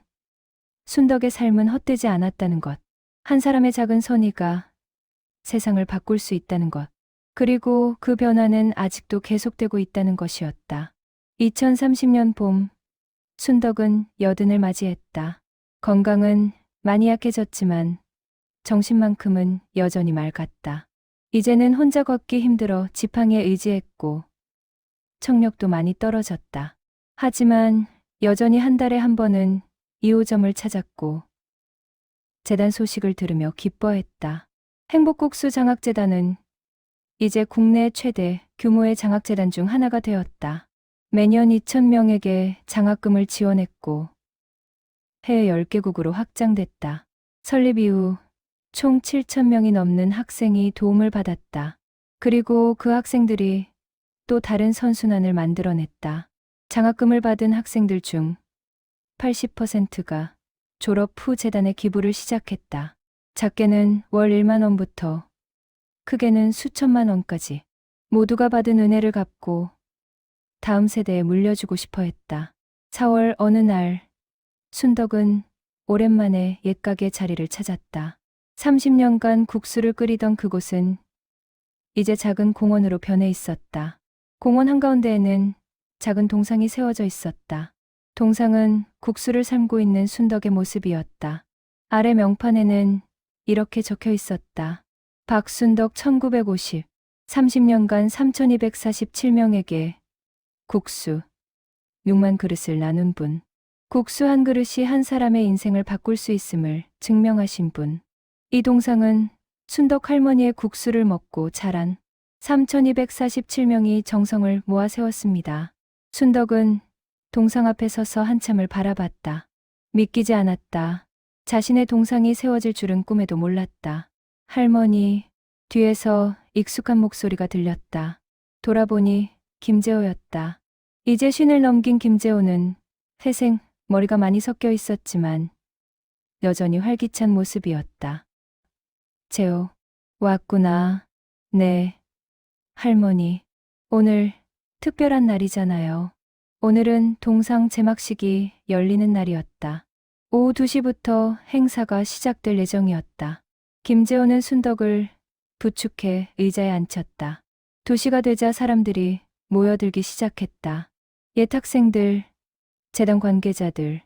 순덕의 삶은 헛되지 않았다는 것. 한 사람의 작은 선의가 세상을 바꿀 수 있다는 것. 그리고 그 변화는 아직도 계속되고 있다는 것이었다. 2030년 봄, 순덕은 여든을 맞이했다. 건강은 많이 약해졌지만 정신만큼은 여전히 맑았다. 이제는 혼자 걷기 힘들어 지팡이에 의지했고 청력도 많이 떨어졌다. 하지만 여전히 한 달에 한 번은 2호점을 찾았고 재단 소식을 들으며 기뻐했다. 행복국수 장학재단은 이제 국내 최대 규모의 장학재단 중 하나가 되었다. 매년 2,000명에게 장학금을 지원했고 해외 10개국으로 확장됐다. 설립 이후 총 7,000명이 넘는 학생이 도움을 받았다. 그리고 그 학생들이 또 다른 선순환을 만들어냈다. 장학금을 받은 학생들 중 80%가 졸업 후 재단에 기부를 시작했다. 작게는 월 1만 원부터 크게는 수천만 원까지 모두가 받은 은혜를 갚고 다음 세대에 물려주고 싶어 했다. 4월 어느 날 순덕은 오랜만에 옛가게 자리를 찾았다. 30년간 국수를 끓이던 그곳은 이제 작은 공원으로 변해 있었다. 공원 한가운데에는 작은 동상이 세워져 있었다. 동상은 국수를 삶고 있는 순덕의 모습이었다. 아래 명판에는 이렇게 적혀 있었다. 박순덕 1950, 30년간 3247명에게 국수 6만 그릇을 나눈 분. 국수 한 그릇이 한 사람의 인생을 바꿀 수 있음을 증명하신 분. 이 동상은 순덕 할머니의 국수를 먹고 자란 3247명이 정성을 모아 세웠습니다. 순덕은 동상 앞에 서서 한참을 바라봤다. 믿기지 않았다. 자신의 동상이 세워질 줄은 꿈에도 몰랐다. 할머니, 뒤에서 익숙한 목소리가 들렸다. 돌아보니 김재호였다. 이제 쉰을 넘긴 김재호는 회생, 머리가 많이 섞여 있었지만 여전히 활기찬 모습이었다. 재호, 왔구나. 네, 할머니. 오늘 특별한 날이잖아요. 오늘은 동상 제막식이 열리는 날이었다. 오후 2시부터 행사가 시작될 예정이었다. 김재호는 순덕을 부축해 의자에 앉혔다. 2시가 되자 사람들이 모여들기 시작했다. 옛 학생들, 재단 관계자들,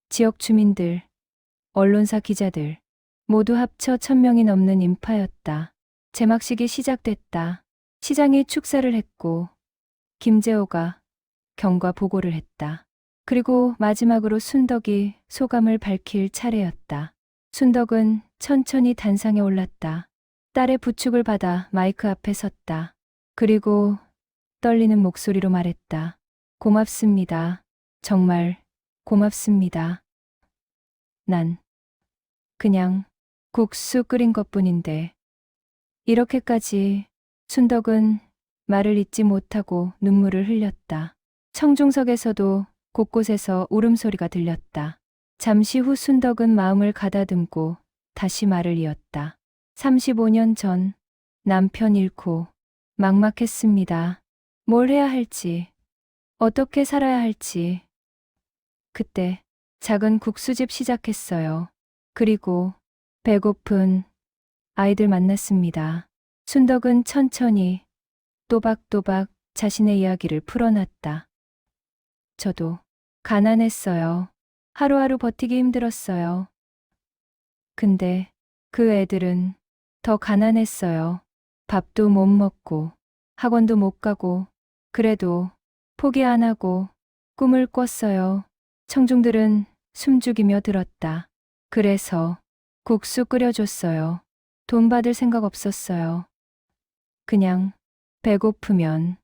지역 주민들, 언론사 기자들, 모두 합쳐 1000명이 넘는 인파였다. 제막식이 시작됐다. 시장이 축사를 했고 김재호가 경과 보고를 했다. 그리고 마지막으로 순덕이 소감을 밝힐 차례였다. 순덕은 천천히 단상에 올랐다. 딸의 부축을 받아 마이크 앞에 섰다. 그리고 떨리는 목소리로 말했다. 고맙습니다. 정말 고맙습니다. 난 그냥 국수 끓인 것뿐인데. 이렇게까지. 순덕은 말을 잇지 못하고 눈물을 흘렸다. 청중석에서도 곳곳에서 울음소리가 들렸다. 잠시 후 순덕은 마음을 가다듬고 다시 말을 이었다. 35년 전 남편 잃고 막막했습니다. 뭘 해야 할지, 어떻게 살아야 할지. 그때 작은 국수집 시작했어요. 그리고 배고픈 아이들 만났습니다. 순덕은 천천히 또박또박 자신의 이야기를 풀어놨다. 저도 가난했어요. 하루하루 버티기 힘들었어요. 근데 그 애들은 더 가난했어요. 밥도 못 먹고 학원도 못 가고 그래도 포기 안 하고 꿈을 꿨어요. 청중들은 숨죽이며 들었다. 그래서 국수 끓여줬어요. 돈 받을 생각 없었어요. 그냥 배고프면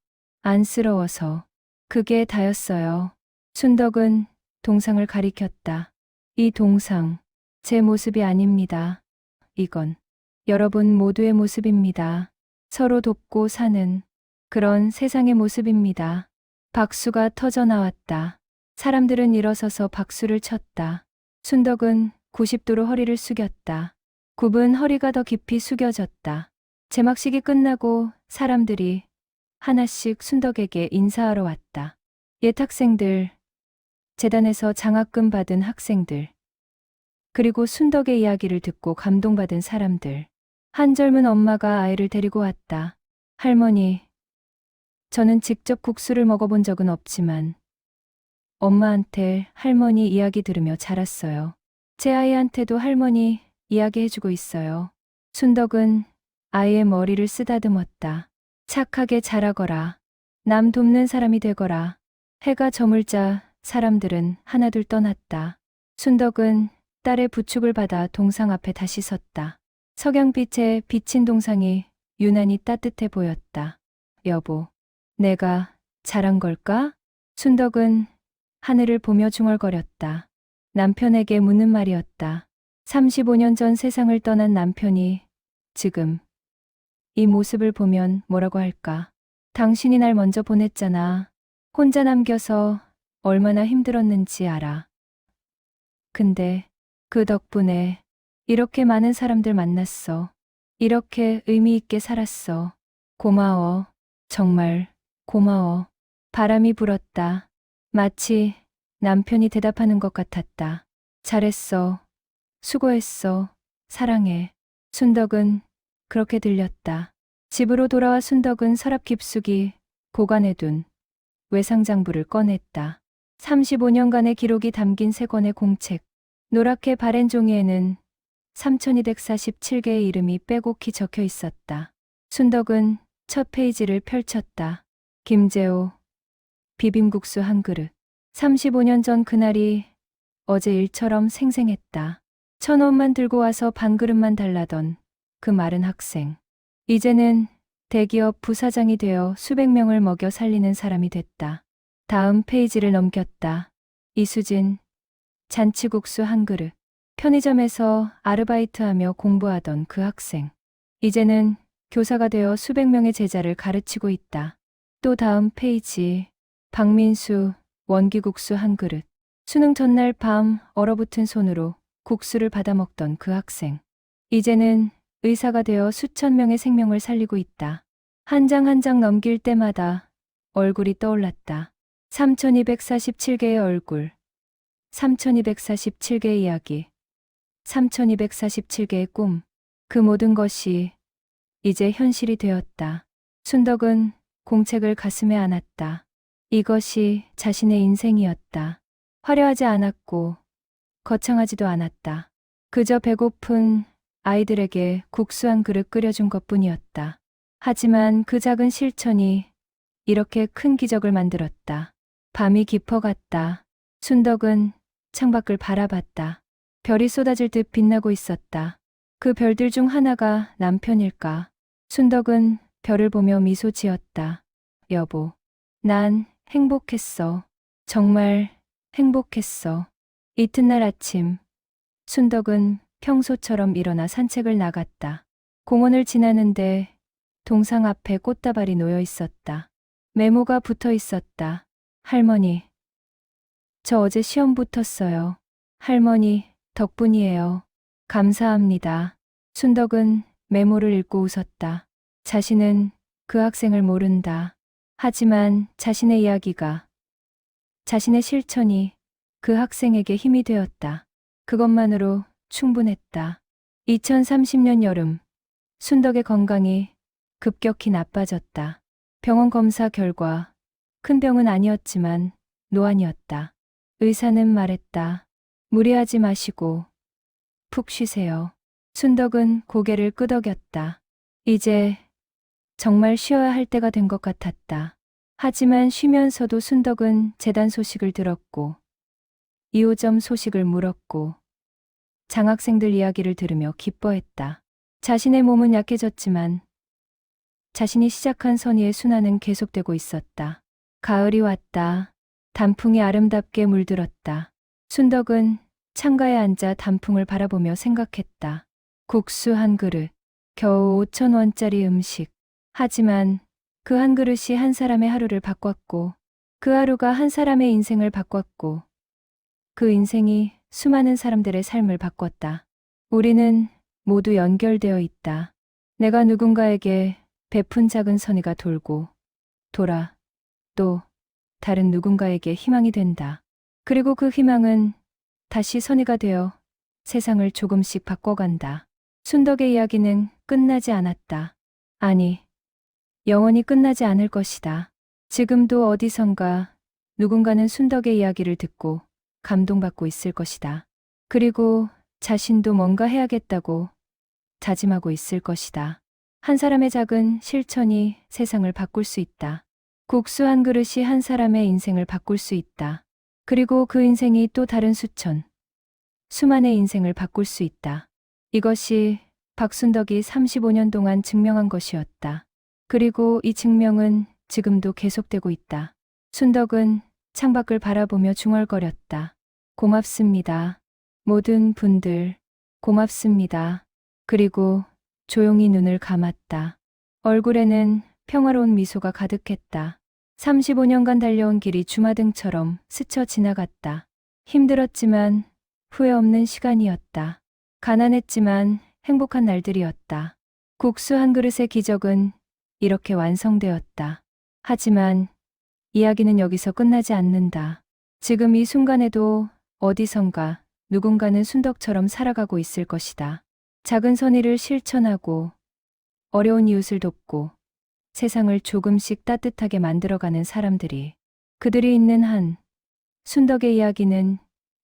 안쓰러워서 그게 다였어요. 순덕은 동상을 가리켰다. 이 동상, 제 모습이 아닙니다. 이건 여러분 모두의 모습입니다. 서로 돕고 사는 그런 세상의 모습입니다. 박수가 터져 나왔다. 사람들은 일어서서 박수를 쳤다. 순덕은 90도로 허리를 숙였다. 굽은 허리가 더 깊이 숙여졌다. 제막식이 끝나고 사람들이 하나씩 순덕에게 인사하러 왔다. 옛 학생들, 재단에서 장학금 받은 학생들, 그리고 순덕의 이야기를 듣고 감동받은 사람들. 한 젊은 엄마가 아이를 데리고 왔다. 할머니, 저는 직접 국수를 먹어본 적은 없지만 엄마한테 할머니 이야기 들으며 자랐어요. 제 아이한테도 할머니 이야기해주고 있어요. 순덕은 아이의 머리를 쓰다듬었다. 착하게 자라거라. 남 돕는 사람이 되거라. 해가 저물자 사람들은 하나둘 떠났다. 순덕은 딸의 부축을 받아 동상 앞에 다시 섰다. 석양빛에 비친 동상이 유난히 따뜻해 보였다. 여보, 내가 잘한 걸까? 순덕은 하늘을 보며 중얼거렸다. 남편에게 묻는 말이었다. 35년 전 세상을 떠난 남편이 지금 이 모습을 보면 뭐라고 할까? 당신이 날 먼저 보냈잖아. 혼자 남겨서 얼마나 힘들었는지 알아. 근데 그 덕분에 이렇게 많은 사람들 만났어. 이렇게 의미 있게 살았어. 고마워. 정말 고마워. 바람이 불었다. 마치 남편이 대답하는 것 같았다. 잘했어. 수고했어. 사랑해. 순덕은 그렇게 들렸다. 집으로 돌아와 순덕은 서랍 깊숙이 보관해둔 외상장부를 꺼냈다. 35년간의 기록이 담긴 3권의 공책. 노랗게 바랜 종이에는 3247개의 이름이 빼곡히 적혀 있었다. 순덕은 첫 페이지를 펼쳤다. 김재호, 비빔국수 한 그릇. 35년 전 그날이 어제 일처럼 생생했다. 1,000원만 들고 와서 반 그릇만 달라던 그 마른 학생. 이제는 대기업 부사장이 되어 수백 명을 먹여 살리는 사람이 됐다. 다음 페이지를 넘겼다. 이수진, 잔치국수 한 그릇. 편의점에서 아르바이트하며 공부하던 그 학생. 이제는 교사가 되어 수백 명의 제자를 가르치고 있다. 또 다음 페이지. 박민수, 원기국수 한 그릇. 수능 전날 밤 얼어붙은 손으로 국수를 받아 먹던 그 학생. 이제는 의사가 되어 수천 명의 생명을 살리고 있다. 한 장 한 장 넘길 때마다 얼굴이 떠올랐다. 3247개의 얼굴, 3247개의 이야기, 3247개의 꿈. 그 모든 것이 이제 현실이 되었다. 순덕은 공책을 가슴에 안았다. 이것이 자신의 인생이었다. 화려하지 않았고 거창하지도 않았다. 그저 배고픈 아이들에게 국수 한 그릇 끓여준 것뿐이었다. 하지만 그 작은 실천이 이렇게 큰 기적을 만들었다. 밤이 깊어갔다. 순덕은 창밖을 바라봤다. 별이 쏟아질 듯 빛나고 있었다. 그 별들 중 하나가 남편일까? 순덕은 별을 보며 미소 지었다. 여보, 난 행복했어. 정말 행복했어. 이튿날 아침, 순덕은 평소처럼 일어나 산책을 나갔다. 공원을 지나는데 동상 앞에 꽃다발이 놓여 있었다. 메모가 붙어 있었다. 할머니, 저 어제 시험 붙었어요. 할머니, 덕분이에요. 감사합니다. 순덕은 메모를 읽고 웃었다. 자신은 그 학생을 모른다. 하지만 자신의 이야기가, 자신의 실천이 그 학생에게 힘이 되었다. 그것만으로 충분했다. 2030년 여름, 순덕의 건강이 급격히 나빠졌다. 병원 검사 결과 큰 병은 아니었지만 노안이었다. 의사는 말했다. 무리하지 마시고 푹 쉬세요. 순덕은 고개를 끄덕였다. 이제 정말 쉬어야 할 때가 된 것 같았다. 하지만 쉬면서도 순덕은 재단 소식을 들었고 2호점 소식을 물었고 장학생들 이야기를 들으며 기뻐했다. 자신의 몸은 약해졌지만 자신이 시작한 선의의 순환은 계속되고 있었다. 가을이 왔다. 단풍이 아름답게 물들었다. 순덕은 창가에 앉아 단풍을 바라보며 생각했다. 국수 한 그릇, 겨우 5,000원짜리 음식. 하지만 그 한 그릇이 한 사람의 하루를 바꿨고 그 하루가 한 사람의 인생을 바꿨고 그 인생이 수많은 사람들의 삶을 바꿨다. 우리는 모두 연결되어 있다. 내가 누군가에게 베푼 작은 선의가 돌고 돌아 또 다른 누군가에게 희망이 된다. 그리고 그 희망은 다시 선의가 되어 세상을 조금씩 바꿔간다. 순덕의 이야기는 끝나지 않았다. 아니, 영원히 끝나지 않을 것이다. 지금도 어디선가 누군가는 순덕의 이야기를 듣고 감동받고 있을 것이다. 그리고 자신도 뭔가 해야겠다고 다짐하고 있을 것이다. 한 사람의 작은 실천이 세상을 바꿀 수 있다. 국수 한 그릇이 한 사람의 인생을 바꿀 수 있다. 그리고 그 인생이 또 다른 수많은 인생을 바꿀 수 있다. 이것이 박순덕이 35년 동안 증명한 것이었다. 그리고 이 증명은 지금도 계속되고 있다. 순덕은 창밖을 바라보며 중얼거렸다. 고맙습니다. 모든 분들, 고맙습니다. 그리고 조용히 눈을 감았다. 얼굴에는 평화로운 미소가 가득했다. 35년간 달려온 길이 주마등처럼 스쳐 지나갔다. 힘들었지만 후회 없는 시간이었다. 가난했지만 행복한 날들이었다. 국수 한 그릇의 기적은 이렇게 완성되었다. 하지만 이야기는 여기서 끝나지 않는다. 지금 이 순간에도 어디선가 누군가는 순덕처럼 살아가고 있을 것이다. 작은 선의를 실천하고 어려운 이웃을 돕고 세상을 조금씩 따뜻하게 만들어가는 사람들이, 그들이 있는 한 순덕의 이야기는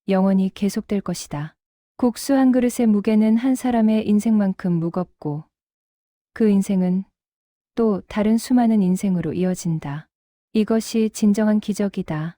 영원히 계속될 것이다. 국수 한 그릇의 무게는 한 사람의 인생만큼 무겁고 그 인생은 또 다른 수많은 인생으로 이어진다. 이것이 진정한 기적이다.